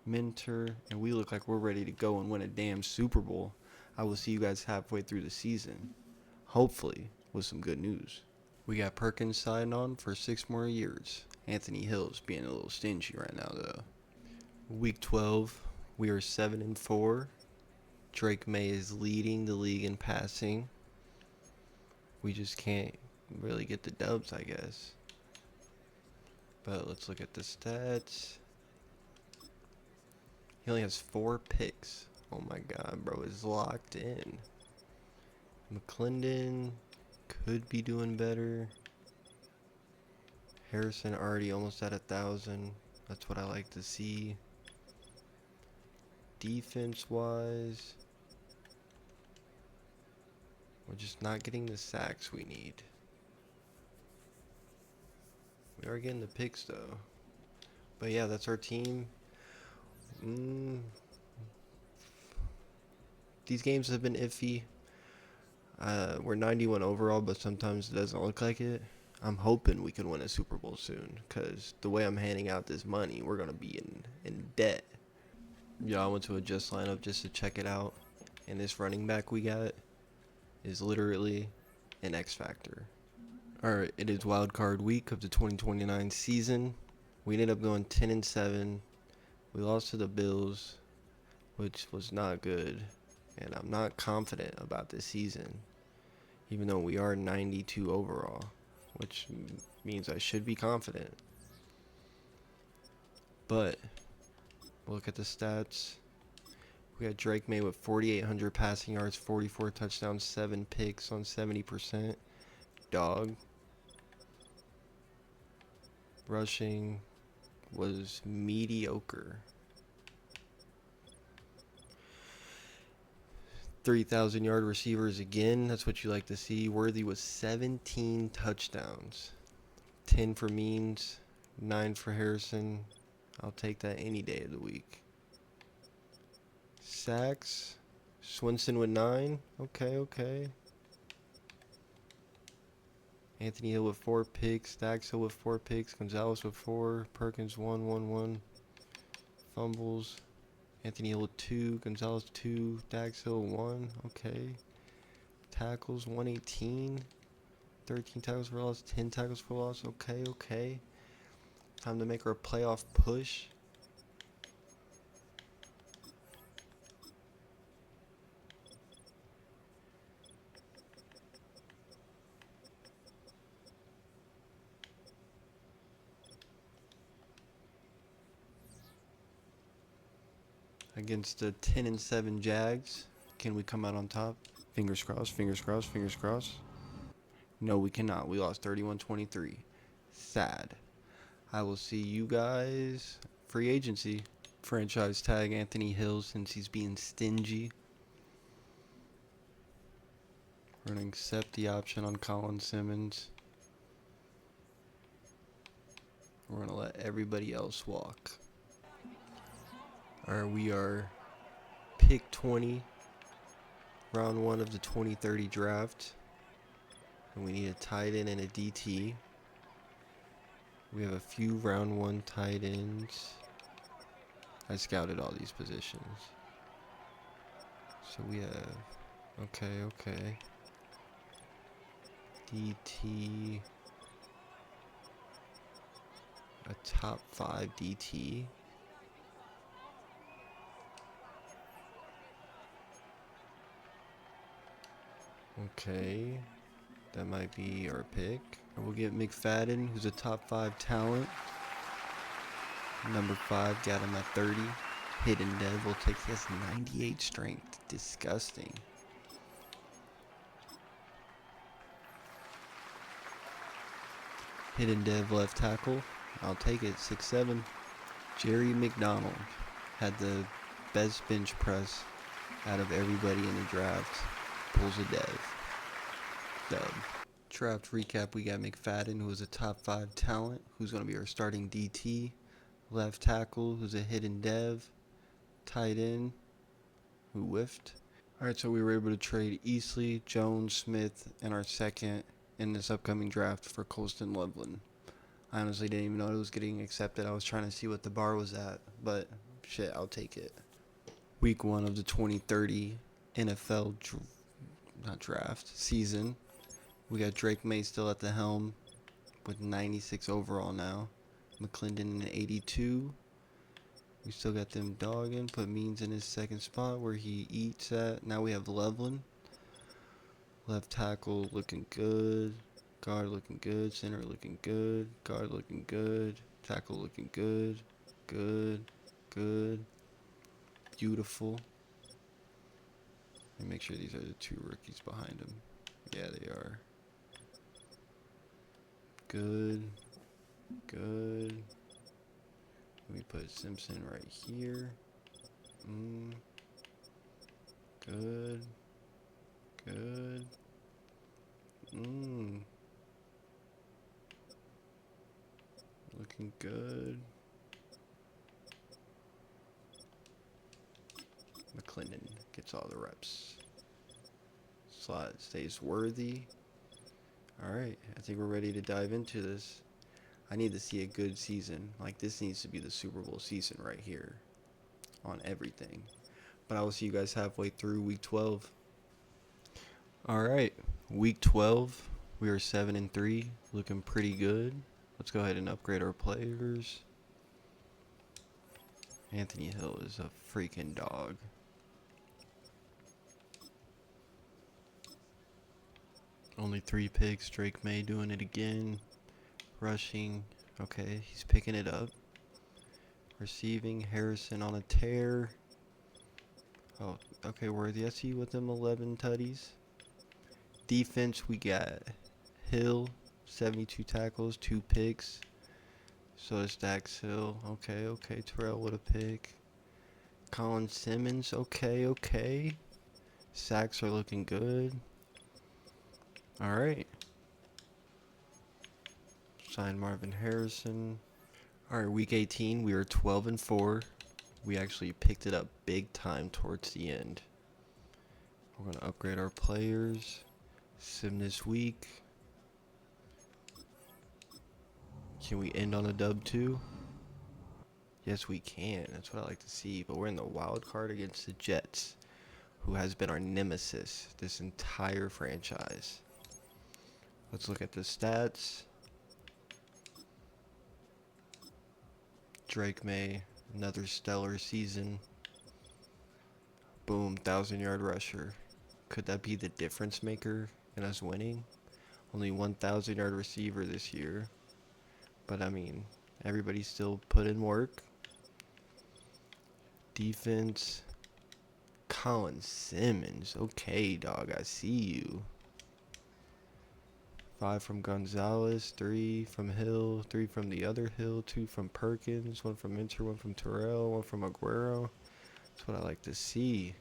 Speaker 2: Minter, and we look like we're ready to go and win a damn Super Bowl. I will see you guys halfway through the season, hopefully with some good news. We got Perkins signed on for 6 more years. Anthony Hill's being a little stingy right now though. Week 12, we are 7-4. Drake May is leading the league in passing. We just can't really get the dubs, I guess. But let's look at the stats. He only has 4 picks. Oh my god, bro is locked in. McClendon could be doing better. Harrison already almost at 1,000. That's what I like to see. Defense-wise, we're just not getting the sacks we need. We are getting the picks though. But yeah, that's our team. These games have been iffy. We're 91 overall, but sometimes it doesn't look like it. I'm hoping we can win a Super Bowl soon, because the way I'm handing out this money, we're going to be in debt. Yeah, I went to a just lineup just to check it out, and this running back we got is literally an X factor. Alright, it is wild card week of the 2029 season. We ended up going 10-7. We lost to the Bills, which was not good, and I'm not confident about this season, even though we are 92 overall, which means I should be confident. But look at the stats. We got Drake May with 4,800 passing yards, 44 touchdowns, 7 picks on 70%. Dog. Rushing was mediocre. 3,000-yard receivers again. That's what you like to see. Worthy was 17 touchdowns. 10 for Means, 9 for Harrison. I'll take that any day of the week. Sacks. Swinson with 9. Okay. Anthony Hill with 4 picks. Dax Hill with 4 picks. Gonzalez with 4. Perkins 1. Fumbles. Anthony Hill with 2. Gonzalez 2. Dax Hill 1. Okay. Tackles 118. 13 tackles for loss. 10 tackles for loss. Okay. Time to make our playoff push. Against the 10-7 Jags. Can we come out on top? Fingers crossed. No, we cannot. We lost 31-23. Sad. I will see you guys. Free agency. Franchise tag Anthony Hill since he's being stingy. We're going to accept the option on Colin Simmons. We're going to let everybody else walk. Alright, we are pick 20. Round 1 of the 2030 draft. And we need a tight end and a DT. We have a few round 1 tight ends. I scouted all these positions. So we have... Okay. DT. A top 5 DT. Okay. That might be our pick. We'll get McFadden, who's a top 5 talent. Number 5, got him at 30. Hidden Dev will take his 98 strength. Disgusting. Hidden Dev left tackle. I'll take it. 6'7". Jerry McDonald had the best bench press out of everybody in the draft. Pulls a Dev. Dub. Draft recap, we got McFadden, who is a top 5 talent, who's going to be our starting DT. Left tackle, who's a hidden Dev. Tight end, who whiffed. Alright, so we were able to trade Easley, Jones, Smith, and our second in this upcoming draft for Colston Loveland. I honestly didn't even know it was getting accepted. I was trying to see what the bar was at, but shit, I'll take it. Week 1 of the 2030 NFL draft season. We got Drake May still at the helm with 96 overall now. McClendon in 82. We still got them dogging. Put Means in his second spot where he eats at. Now we have Loveland. Left tackle looking good. Guard looking good. Center looking good. Guard looking good. Tackle looking good. Good. Beautiful. Let me make sure these are the 2 rookies behind him. Yeah, they are. Good. Good. Let me put Simpson right here. Good. Good. Looking good. McClendon gets all the reps. Slot stays worthy. Alright, I think we're ready to dive into this. I need to see a good season. Like, this needs to be the Super Bowl season right here. On everything. But I will see you guys halfway through week 12. Alright, week 12. We are 7-3. Looking pretty good. Let's go ahead and upgrade our players. Anthony Hill is a freaking dog. Only 3 picks. Drake May doing it again. Rushing. Okay, he's picking it up. Receiving. Harrison on a tear. Oh, okay, Worthy. I see you with them 11 tutties. Defense, we got Hill, 72 tackles, 2 picks. So is Dax Hill. Okay. Terrell with a pick. Colin Simmons. Okay. Sacks are looking good. Alright. Sign Marvin Harrison. Alright, week 18, we are 12-4. We actually picked it up big time towards the end. We're going to upgrade our players. Sim this week. Can we end on a dub too? Yes, we can. That's what I like to see. But we're in the wild card against the Jets, who has been our nemesis this entire franchise. Let's look at the stats. Drake May, another stellar season. Boom, 1,000-yard rusher. Could that be the difference maker in us winning? Only 1,000-yard receiver this year. But I mean, everybody still put in work. Defense. Colin Simmons. Okay, dog, I see you. 5 from Gonzalez, 3 from Hill, 3 from the other Hill, 2 from Perkins, 1 from Minter, 1 from Terrell, 1 from Aguero. That's what I like to see.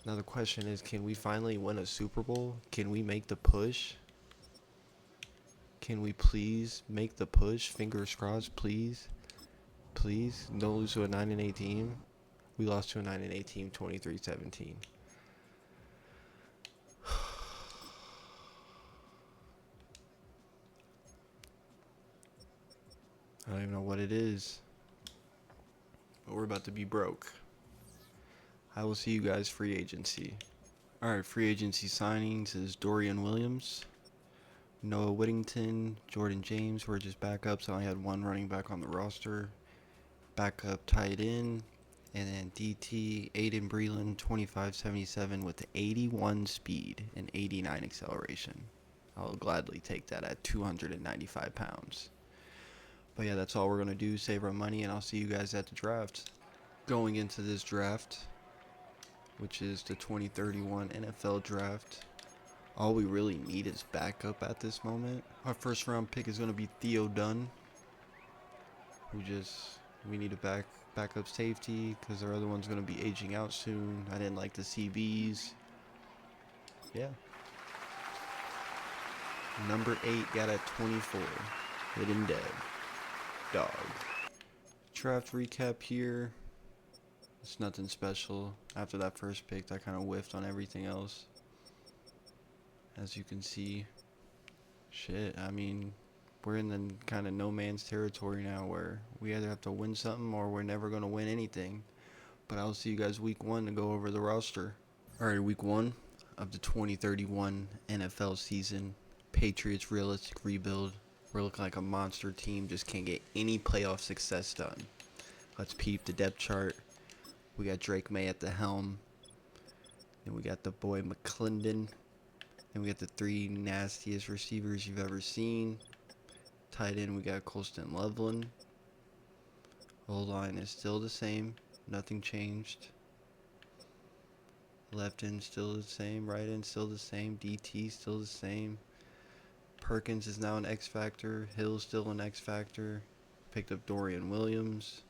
Speaker 2: Now the question is, can we finally win a Super Bowl? Can we make the push? Can we please make the push? Fingers crossed, please. Please, don't lose to a 9-8 team. We lost to a 9-8 team, 23-17. I don't even know what it is. But we're about to be broke. I will see you guys free agency. Alright, free agency signings is Dorian Williams, Noah Whittington, Jordan James, who are just backups. I only had 1 running back on the roster. Backup tight end. And then DT, Aiden Breland, 2577 with 81 speed and 89 acceleration. I'll gladly take that at 295 pounds. But yeah, that's all we're going to do. Save our money, and I'll see you guys at the draft. Going into this draft, which is the 2031 NFL draft, all we really need is backup at this moment. Our first round pick is going to be Theo Dunn. We need a backup safety because our other one's going to be aging out soon. I didn't like the CBs. Yeah. Number 8 got at 24. Hidden dead. Dog. Draft recap here. It's nothing special. After that first pick, I kind of whiffed on everything else. As you can see. Shit, I mean, we're in the kind of no man's territory now where we either have to win something or we're never going to win anything. But I'll see you guys week 1 to go over the roster. Alright, week 1 of the 2031 NFL season. Patriots realistic rebuild. We're looking like a monster team, just can't get any playoff success done. Let's peep the depth chart. We got Drake May at the helm. Then we got the boy McClendon. Then we got the 3 nastiest receivers you've ever seen. Tight end, we got Colston Loveland. O-line is still the same. Nothing changed. Left end still the same. Right end still the same. DT still the same. Perkins is now an X Factor. Hill still an X Factor. Picked up Dorian Williams.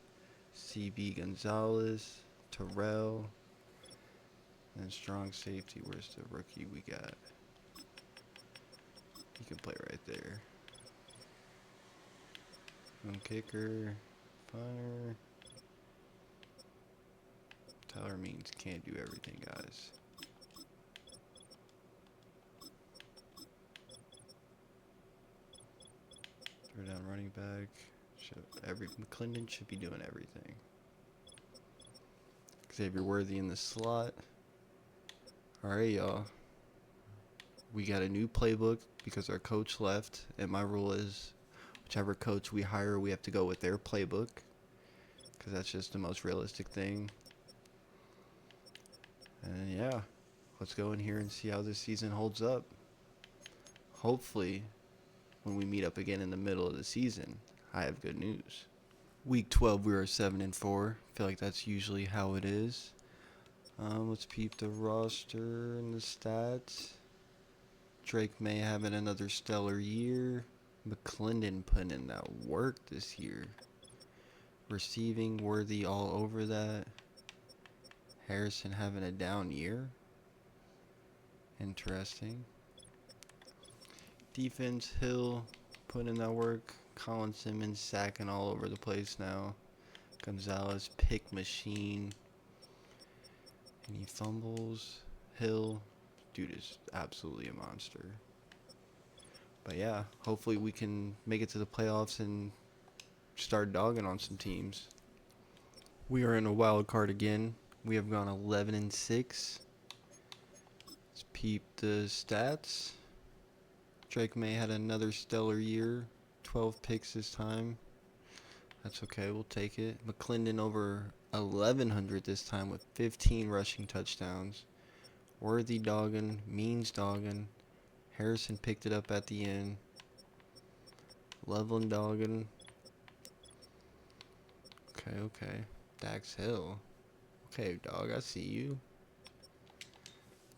Speaker 2: CB Gonzalez. Terrell. And strong safety. Where's the rookie we got? He can play right there. One kicker. Punter. Tyler Means can't do everything, guys. Third down running back. McClendon should be doing everything. Xavier Worthy in the slot. Alright, y'all. We got a new playbook because our coach left, and my rule is whichever coach we hire, we have to go with their playbook because that's just the most realistic thing. And yeah, let's go in here and see how this season holds up. Hopefully, when we meet up again in the middle of the season, I have good news. Week 12, we were 7-4. Feel like that's usually how it is. Let's peep the roster and the stats. Drake May having another stellar year. McClendon putting in that work this year. Receiving Worthy all over that. Harrison having a down year. Interesting. Defense, Hill putting in that work. Colin Simmons sacking all over the place now. Gonzalez, pick machine. Any fumbles? Hill, dude is absolutely a monster. But yeah, hopefully we can make it to the playoffs and start dogging on some teams. We are in a wild card again. We have gone 11-6. Let's peep the stats. Drake May had another stellar year. 12 picks this time. That's okay, we'll take it. McClendon over 1,100 this time with 15 rushing touchdowns. Worthy dogging, Means dogging. Harrison picked it up at the end. Loveland dogging. Okay. Dax Hill. Okay, dog, I see you.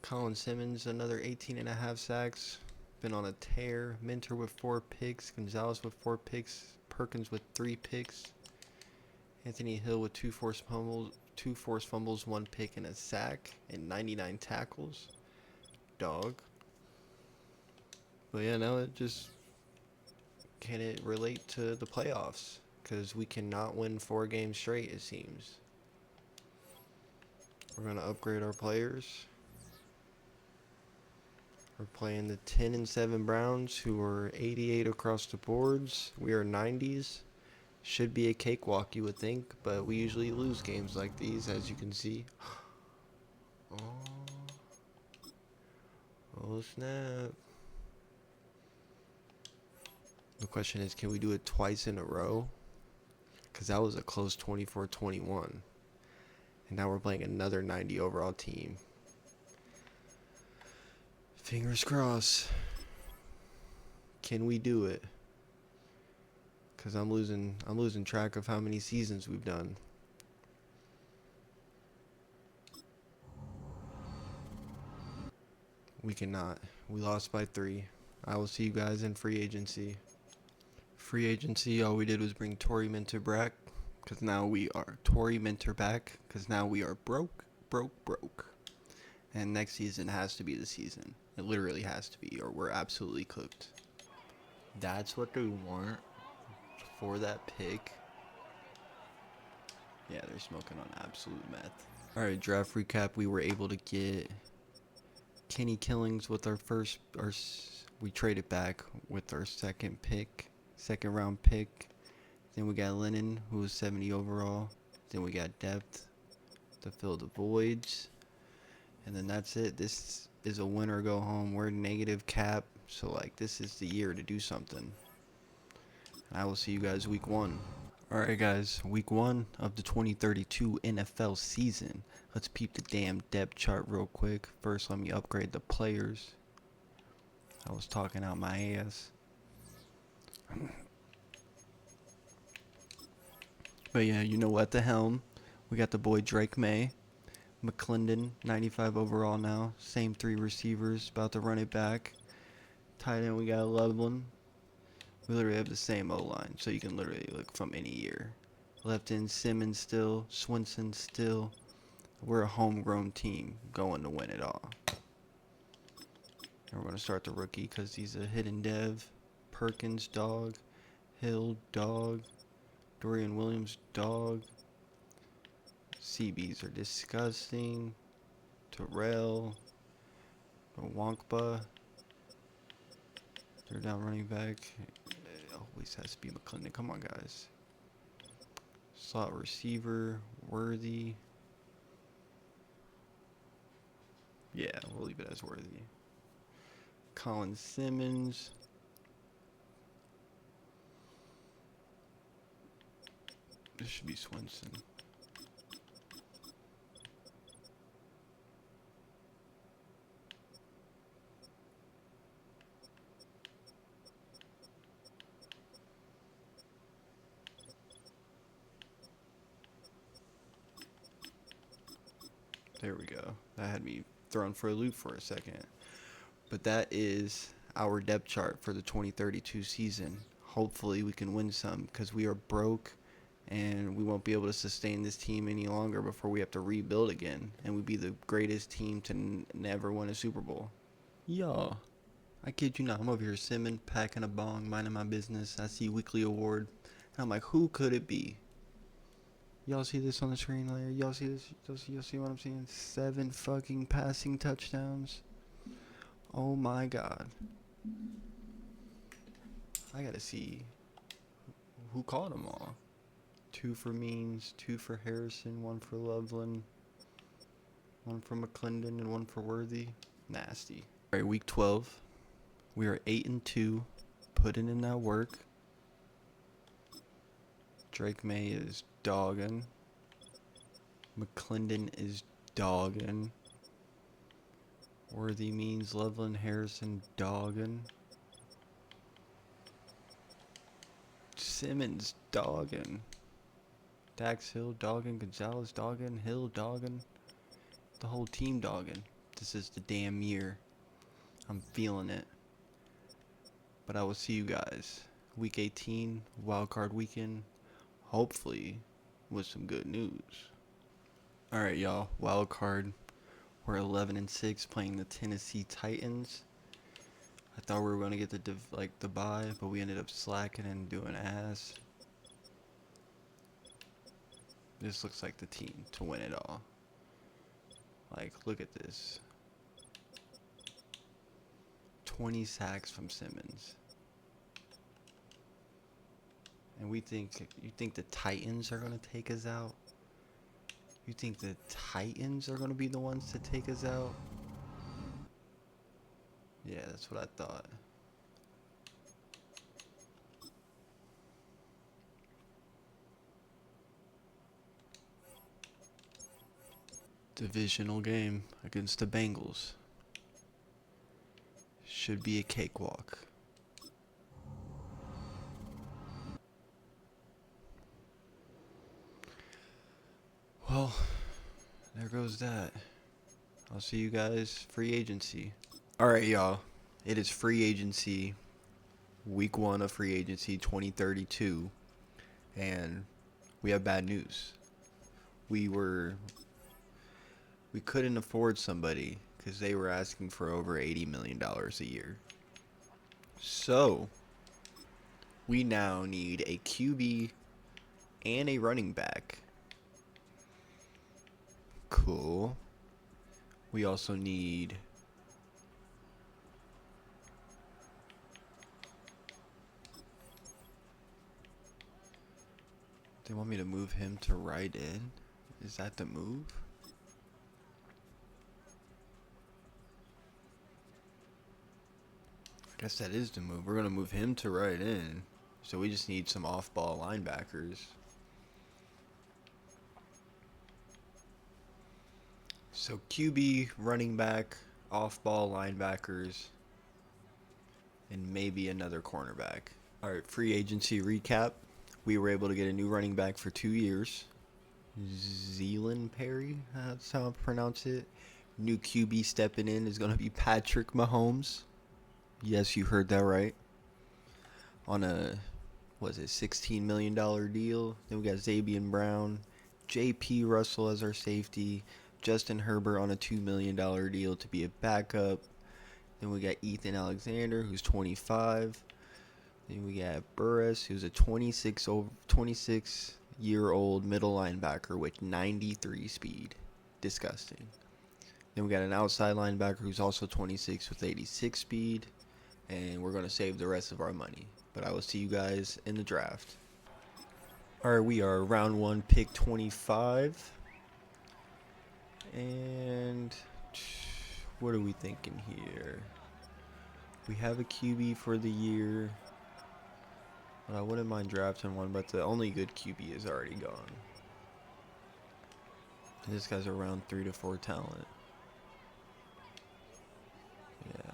Speaker 2: Colin Simmons, another 18.5 sacks. Been on a tear. Minter with 4 picks. Gonzalez with 4 picks. Perkins with 3 picks. Anthony Hill with 2 forced fumbles, 1 pick and a sack, and 99 tackles. Dog. But yeah, now it just can it relate to the playoffs? Because we cannot win 4 games straight, it seems. We're going to upgrade our players. We're playing the 10-7 Browns, who are 88 across the boards. We are 90s. Should be a cakewalk, you would think, but we usually lose games like these, as you can see. Oh snap. The question is, can we do it twice in a row? Because that was a close 24-21. And now we're playing another 90 overall team. Fingers crossed. Can we do it? Because I'm losing track of how many seasons we've done. We cannot. We lost by 3. I will see you guys in free agency. Free agency, all we did was bring Tory Minter back. Because now we are broke. And next season has to be the season. It literally has to be, or we're absolutely cooked. That's what they want for that pick. Yeah, they're smoking on absolute meth. Alright, draft recap. We were able to get Kenny Killings with we traded back with our second round pick. Then we got Lennon, who was 70 overall. Then we got depth to fill the voids. And then that's it. This is a win or go home. We're negative cap. So, like, this is the year to do something. And I will see you guys week 1. Alright, guys. Week 1 of the 2032 NFL season. Let's peep the damn depth chart real quick. First, let me upgrade the players. I was talking out my ass. But yeah, you know, at the helm, we got the boy Drake May. McClendon, 95 overall now. Same 3 receivers. About to run it back. Tight end, we got Loveland. We literally have the same O-line, so you can literally look from any year. Left end, Simmons still. Swinson still. We're a homegrown team going to win it all. And we're going to start the rookie because he's a hidden dev. Perkins, dog. Hill, dog. Dorian Williams, dog. CBs are disgusting. Terrell. Wankba. They're down running back. It always has to be McClendon. Come on, guys. Slot receiver. Worthy. Yeah, we'll leave it as Worthy. Colin Simmons. This should be Swinson. There we go. That had me thrown for a loop for a second. But that is our depth chart for the 2032 season. Hopefully we can win some because we are broke and we won't be able to sustain this team any longer before we have to rebuild again and we'd be the greatest team to never win a Super Bowl. Y'all, I kid you not, I'm over here simming, packing a bong, minding my business. I see weekly award and I'm like, who could it be? Y'all see this on the screen later? Y'all see this? Y'all see what I'm seeing? 7 fucking passing touchdowns. Oh my god. I gotta see who caught them all. 2 for Means, 2 for Harrison, 1 for Loveland, 1 for McClendon, and 1 for Worthy. Nasty. Alright, week 12. We are 8-2. Putting in that work. Drake May is dogging. McClendon is dogging. Worthy Means, Loveland, Harrison dogging. Simmons dogging. Dax Hill dogging. Gonzalez dogging. Hill dogging. The whole team dogging. This is the damn year. I'm feeling it. But I will see you guys week 18, wildcard weekend. Hopefully with some good news. Alright, y'all. Wild card. We're 11-6 playing the Tennessee Titans. I thought we were going to get the bye, but we ended up slacking and doing ass. This looks like the team to win it all. Like, look at this. 20 sacks from Simmons. And you think the Titans are going to take us out? You think the Titans are going to be the ones to take us out? Yeah, that's what I thought. Divisional game against the Bengals. Should be a cakewalk. Well, there goes that. I'll see you guys free agency. Alright, y'all. It is free agency. Week 1 of free agency 2032. And we have bad news. We couldn't afford somebody because they were asking for over $80 million a year. So, we now need a QB and a running back. Cool. We also need they want me to move him to right end. Is that the move? I guess that is the move. We're going to move him to right end. So we just need some off-ball linebackers. So QB, running back, off-ball linebackers, and maybe another cornerback. All right, free agency recap. We were able to get a new running back for 2 years. Zealand Perry, that's how I pronounce it. New QB stepping in is going to be Patrick Mahomes. Yes, you heard that right. On a, was it $16 million deal. Then we got Zabian Brown, JP Russell as our safety, Justin Herbert on a $2 million deal to be a backup. Then we got Ethan Alexander, who's 25. Then we got Burris, who's a 26-year-old middle linebacker with 93 speed. Disgusting. Then we got an outside linebacker who's also 26 with 86 speed. And we're going to save the rest of our money. But I will see you guys in the draft. Alright, we are round 1, pick 25. And what are we thinking here? We have a QB for the year. Well, I wouldn't mind drafting one, but the only good QB is already gone. And this guy's around 3 to 4 talent. Yeah.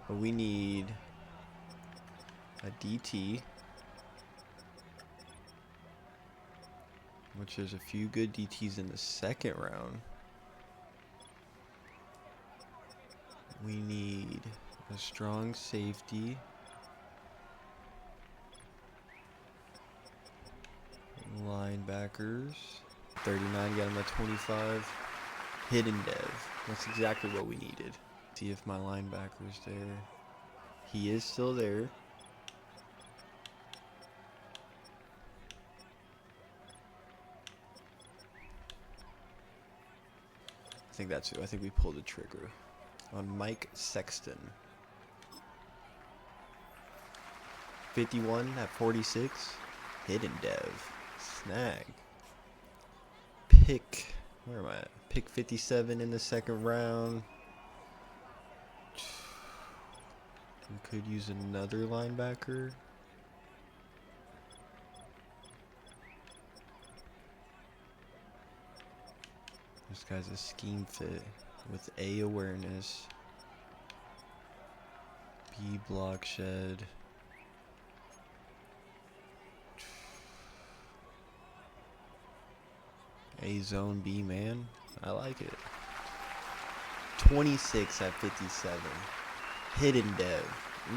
Speaker 2: But we need a DT, which there's a few good DTs in the second round. We need a strong safety. Linebackers. 39, got him at 25. Hidden dev. That's exactly what we needed. See if my linebacker's there. He is still there. I think that's who. I think we pulled the trigger on Mike Sexton. 51 at 46. Hidden dev. Snag. Pick. Where am I at? Pick 57 in the second round. We could use another linebacker. This guy's a scheme fit with A awareness, B block shed. A zone B man. I like it. 26 at 57. Hidden dev. I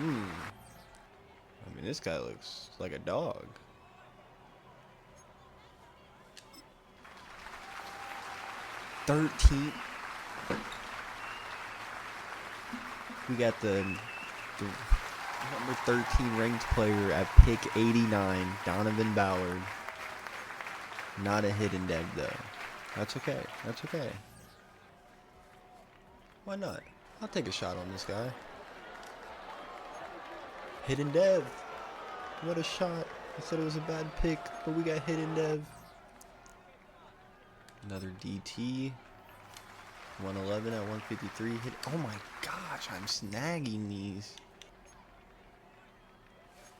Speaker 2: mean, this guy looks like a dog. $13. We got the number 13 ranked player at pick 89, Donovan Ballard. Not a hidden dev though. That's okay. That's okay. Why not? I'll take a shot on this guy. Hidden dev. What a shot. I said it was a bad pick, but we got hidden dev. Another DT. 111 at 153. Hit. Oh my gosh, I'm snagging these.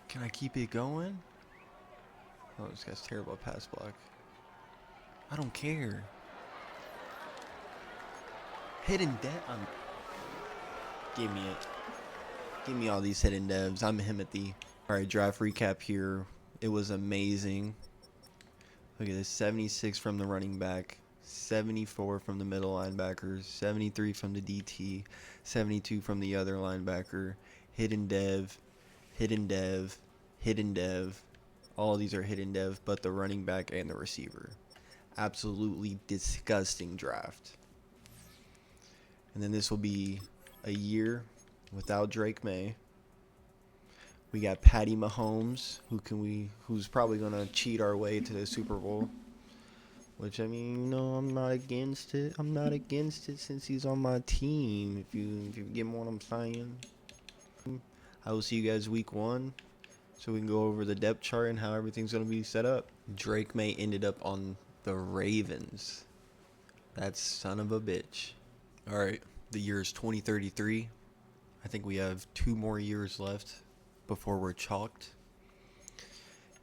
Speaker 2: Can I keep it going? Oh, this guy's terrible at pass block. I don't care. Hidden dev. Give me it. Give me all these hidden devs. I'm Himothy. Alright, draft recap here. It was amazing. Look at this. 76 from the running back. 74 from the middle linebackers. 73 from the DT. 72 from the other linebacker. Hidden dev. Hidden dev. Hidden dev. All of these are hidden dev, but the running back and the receiver. Absolutely disgusting draft. And then this will be a year without Drake May. We got Patty Mahomes, who's probably gonna cheat our way to the Super Bowl. Which, I mean, I'm not against it. I'm not against it since he's on my team. If you get what I'm saying. I will see you guys week 1, so we can go over the depth chart and how everything's gonna be set up. Drake May ended up on the Ravens. That son of a bitch. All right, the year is 2033. I think we have 2 more years left before we're chalked.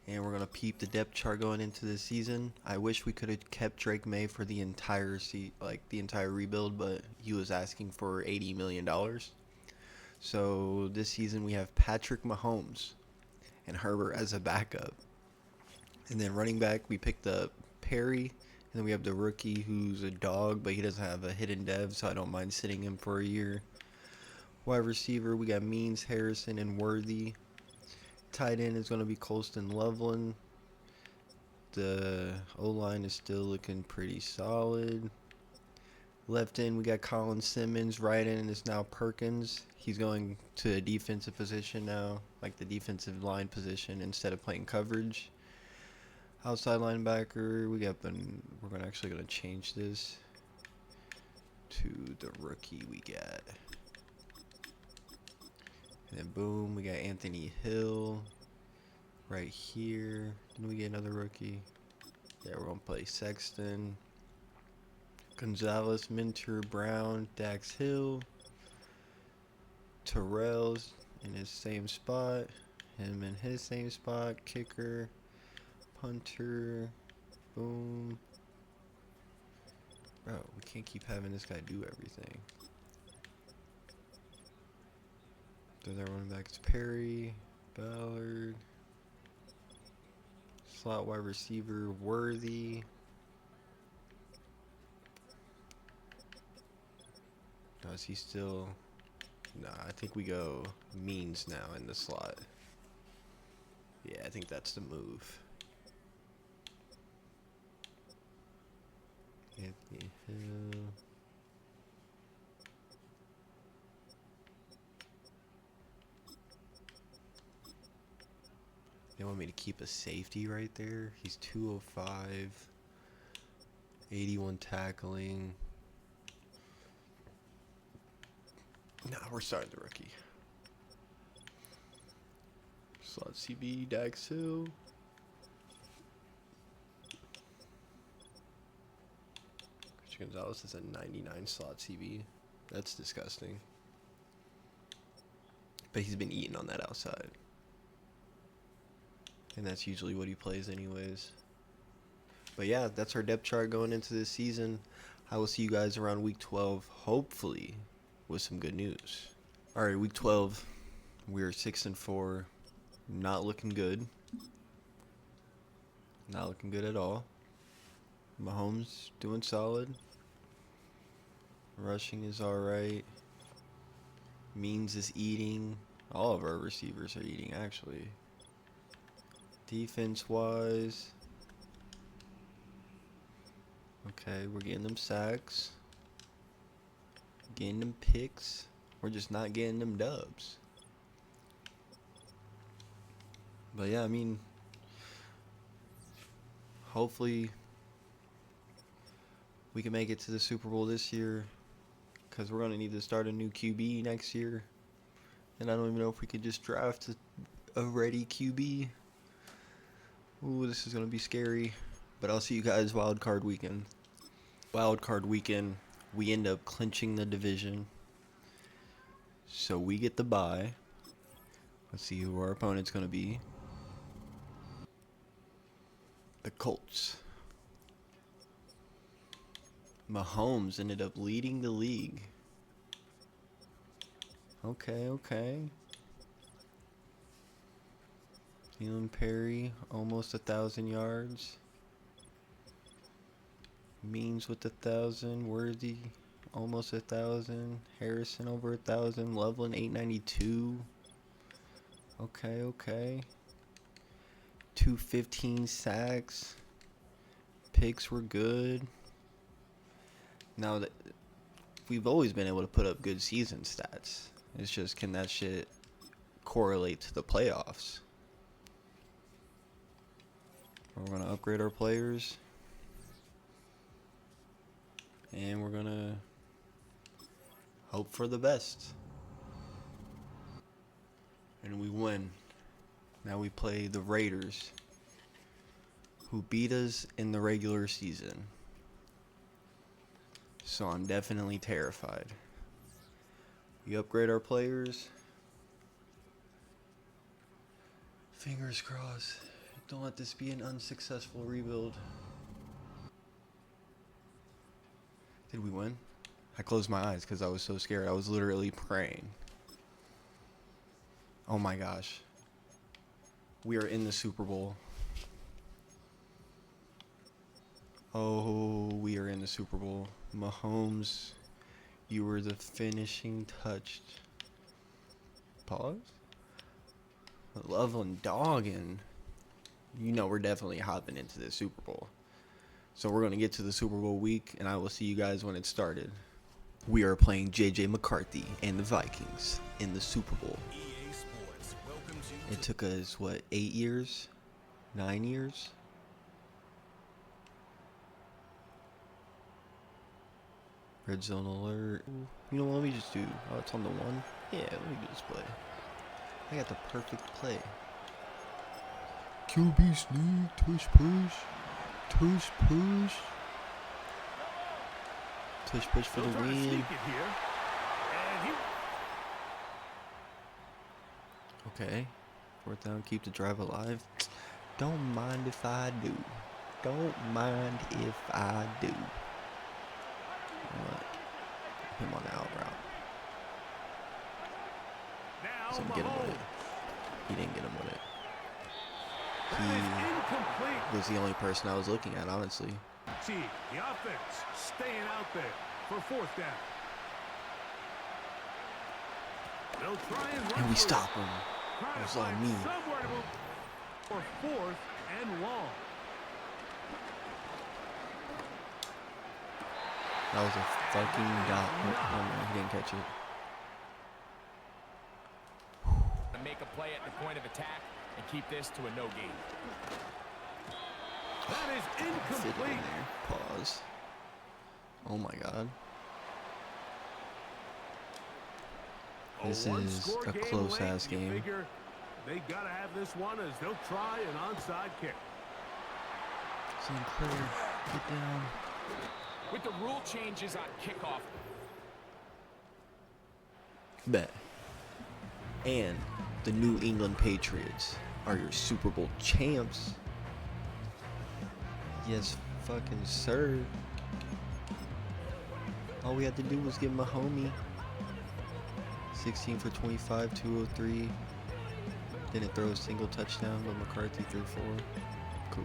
Speaker 2: And we're going to peep the depth chart going into this season. I wish we could have kept Drake May for the entire the entire rebuild, but he was asking for $80 million. So this season we have Patrick Mahomes and Herbert as a backup. And then running back, we picked up Perry. And then we have the rookie who's a dog, but he doesn't have a hidden dev, so I don't mind sitting him for a year. Wide receiver, we got Means, Harrison, and Worthy. Tight end is going to be Colston Loveland. The O-line is still looking pretty solid. Left end, we got Colin Simmons. Right end is now Perkins. He's going to a defensive position now, like the defensive line position, instead of playing coverage. Outside linebacker, we're actually gonna change this to the rookie we got. And then boom, we got Anthony Hill right here. Then we get another rookie. Yeah, we're gonna play Sexton. Gonzalez, Minter, Brown, Dax Hill, Terrell's in his same spot, him in his same spot, kicker, punter, boom. Bro, we can't keep having this guy do everything. The other running back is Perry, Ballard, slot wide receiver, Worthy. No, is he still? Nah, I think we go Means now in the slot. Yeah, I think that's the move. Anthony Hill. They want me to keep a safety right there. He's 205, 81 tackling. Nah, we're starting the rookie. Slot CB, Dax Hill. Christian Gonzalez is a 99 slot CB. That's disgusting. But he's been eating on that outside. And that's usually what he plays anyways. But yeah, that's our depth chart going into this season. I will see you guys around week 12, hopefully, with some good news. Alright, week 12, we're 6-4. Not looking good. Not looking good at all. Mahomes doing solid. Rushing is alright. Means is eating. All of our receivers are eating, actually. Defense-wise. Okay, we're getting them sacks. Getting them picks. We're just not getting them dubs. But yeah, I mean, hopefully we can make it to the Super Bowl this year, because we're going to need to start a new QB next year. And I don't even know if we could just draft a ready QB. Ooh, this is going to be scary. But I'll see you guys wild card weekend. Wild card weekend, we end up clinching the division. So we get the bye. Let's see who our opponent's going to be. The Colts. Mahomes ended up leading the league. Okay. Keelan Perry, almost 1,000 yards. Means with 1,000. Worthy, almost 1,000. Harrison over 1,000. Loveland, 892. Okay. 215 sacks. Picks were good. Now that we've always been able to put up good season stats. It's just, can that shit correlate to the playoffs? We're going to upgrade our players. And we're going to hope for the best. And we win. Now we play the Raiders, who beat us in the regular season. So I'm definitely terrified. We upgrade our players. Fingers crossed. Don't let this be an unsuccessful rebuild. Did we win? I closed my eyes because I was so scared. I was literally praying. Oh my gosh. We are in the Super Bowl. Oh, we are in the Super Bowl. Mahomes, you were the finishing touch. Pause. Loveland dogging. You know we're definitely hopping into the Super Bowl. So we're going to get to the Super Bowl week, and I will see you guys when it started. We are playing J.J. McCarthy and the Vikings in the Super Bowl. It took us, what, 8 years? 9 years? Red zone alert. You know what, let me just do, oh, it's on the one? Yeah, let me do this play. I got the perfect play. QB sneak, tush push, tush push. Tush push for the win. Okay, 4th down, keep the drive alive. Don't mind if I do. Don't mind if I do. What? Him on the out route. So get him with it. He didn't get him with it. He was the only person I was looking at, honestly.
Speaker 4: The offense staying out there for 4th down. They'll try and
Speaker 2: we stop him. It was on me.
Speaker 4: Somewhere to move for 4th and long.
Speaker 2: That was a fucking dot. Oh, no, he didn't catch it.
Speaker 5: To make a play at the point of attack and keep this to a no gain.
Speaker 4: That is
Speaker 2: Fit it
Speaker 4: incomplete.
Speaker 2: in there. Pause. Oh my god. This is a close-ass game.
Speaker 4: They gotta have this one as they'll try an onside kick.
Speaker 2: Sinclair, get down.
Speaker 5: With the rule changes on kickoff.
Speaker 2: Bet. And the New England Patriots are your Super Bowl champs. Yes, fucking sir. All we had to do was give him a homie. 16 for 25, 203. Didn't throw a single touchdown, but McCarthy threw 4. Cool.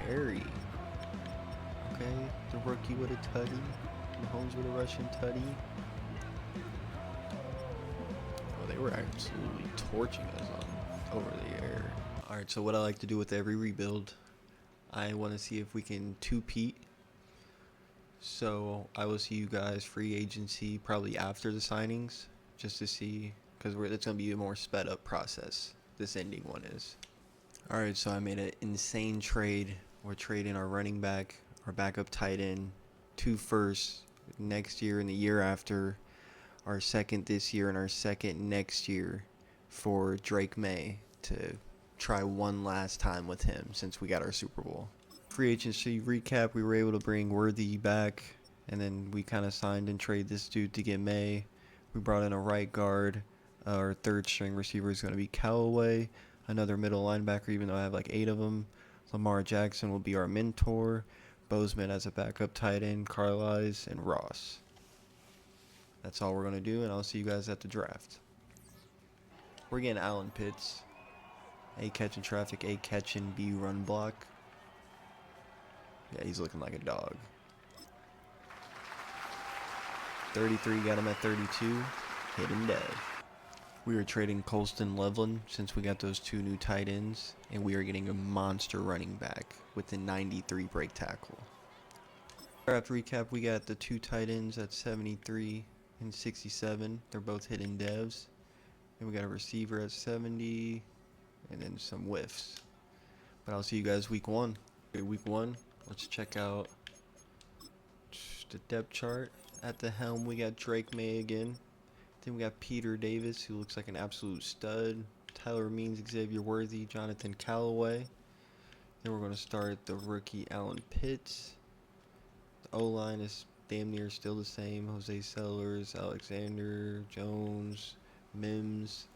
Speaker 2: Barry. Okay, the rookie with a tutty. Mahomes with a Russian tutty. Oh, they were absolutely torching us on over the air. Alright, so what I like to do with every rebuild, I want to see if we can two-peat. So I will see you guys free agency probably after the signings, just to see, because it's going to be a more sped up process. This ending one is. Alright, so I made an insane trade. We're trading our running back, our backup tight end, 2 firsts next year and the year after, our 2nd this year and our 2nd next year for Drake May to try one last time with him since we got our Super Bowl. Free agency recap, we were able to bring Worthy back, and then we kind of signed and traded this dude to get May. We brought in a right guard. Our 3rd string receiver is going to be Callaway, another middle linebacker, even though I have like 8 of them. Lamar Jackson will be our mentor. Bozeman as a backup tight end, Carlisle, and Ross. That's all we're going to do, and I'll see you guys at the draft. We're getting Allen Pitts. A catching traffic, A catching, B run block. Yeah, he's looking like a dog. 33, got him at 32. Hidden dead. We are trading Colston Loveland since we got those 2 new tight ends, and we are getting a monster running back with a 93 break tackle. Draft recap, we got the 2 tight ends at 73 and 67. They're both hidden devs. And we got a receiver at 70, and then some whiffs. But I'll see you guys week 1. Okay, week 1, let's check out the depth chart. At the helm, we got Drake May again. Then we got Peter Davis, who looks like an absolute stud. Tyler Means, Xavier Worthy, Jonathan Callaway. Then we're going to start the rookie Allen Pitts. The O-line is damn near still the same. Jose Sellers, Alexander, Jones, Mims,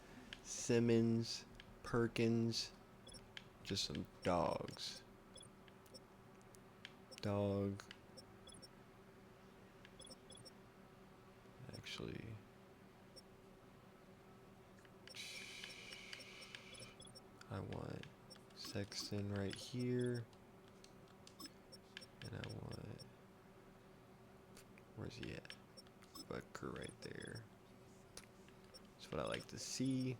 Speaker 2: Simmons, Perkins. Just some dogs. Actually, I want Sexton right here. Where's he at? Bucker right there. That's what I like to see.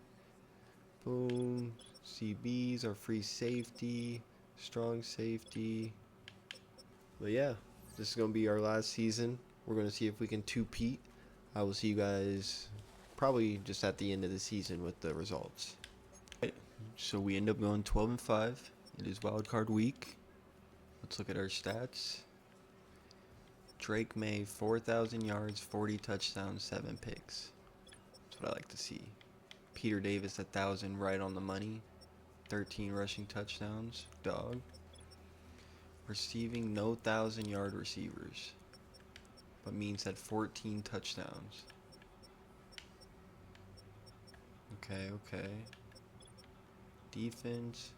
Speaker 2: Boom. CBs are free safety, strong safety. But yeah, this is going to be our last season. We're going to see if we can two-peat. I will see you guys probably just at the end of the season with the results. Right, so we end up going 12-5. It is wildcard week. Let's look at our stats. Drake May, 4,000 yards, 40 touchdowns, 7 picks. That's what I like to see. Peter Davis, 1,000, right on the money. 13 rushing touchdowns. Dog. Receiving, no 1,000-yard receivers. But Means had 14 touchdowns. Okay. Defense.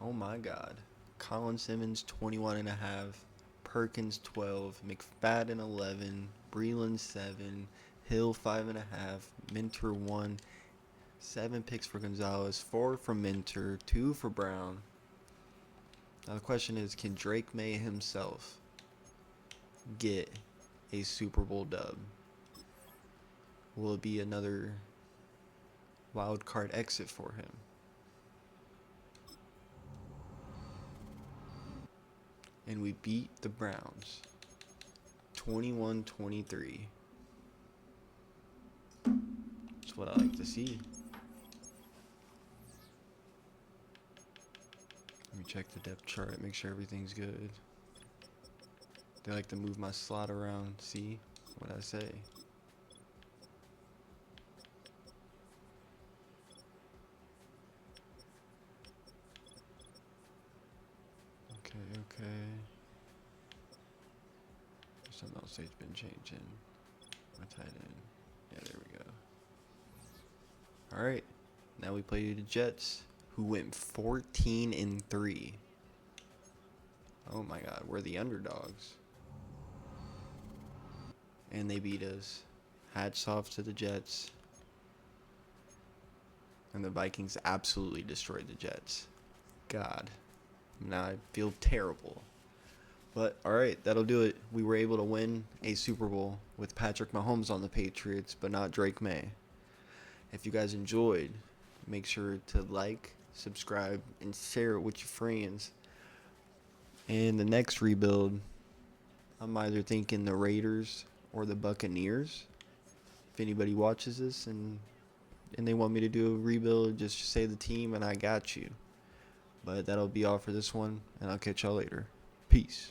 Speaker 2: Oh my god. Colin Simmons, 21.5. Perkins, 12. McFadden, 11. Breland, 7. Hill, 5.5. Minter, 1. 7 picks for Gonzalez. 4 for Minter. 2 for Brown. Now the question is, can Drake May himself get a Super Bowl dub? Will it be another wild card exit for him? And we beat the Browns 21-23. That's what I like to see. Let me check the depth chart, make sure everything's good. They like to move my slot around. See what I say? Okay. Something else has been changing. My tight end. Yeah, there we go. Alright. Now we play the Jets, who went 14-3. Oh my god, we're the underdogs. And they beat us. Hats off to the Jets. And the Vikings absolutely destroyed the Jets. God. Now I feel terrible. But, alright, that'll do it. We were able to win a Super Bowl with Patrick Mahomes on the Patriots, but not Drake May. If you guys enjoyed, make sure to like, subscribe, and share it with your friends. And the next rebuild, I'm either thinking the Raiders or the Buccaneers. If anybody watches this and they want me to do a rebuild, just say the team and I got you. But that'll be all for this one, and I'll catch y'all later. Peace.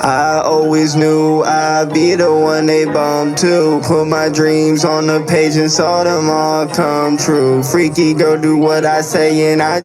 Speaker 1: I always knew I'd be the one they bum to. Put my dreams on the page and saw them all come true. Freaky girl, do what I say and I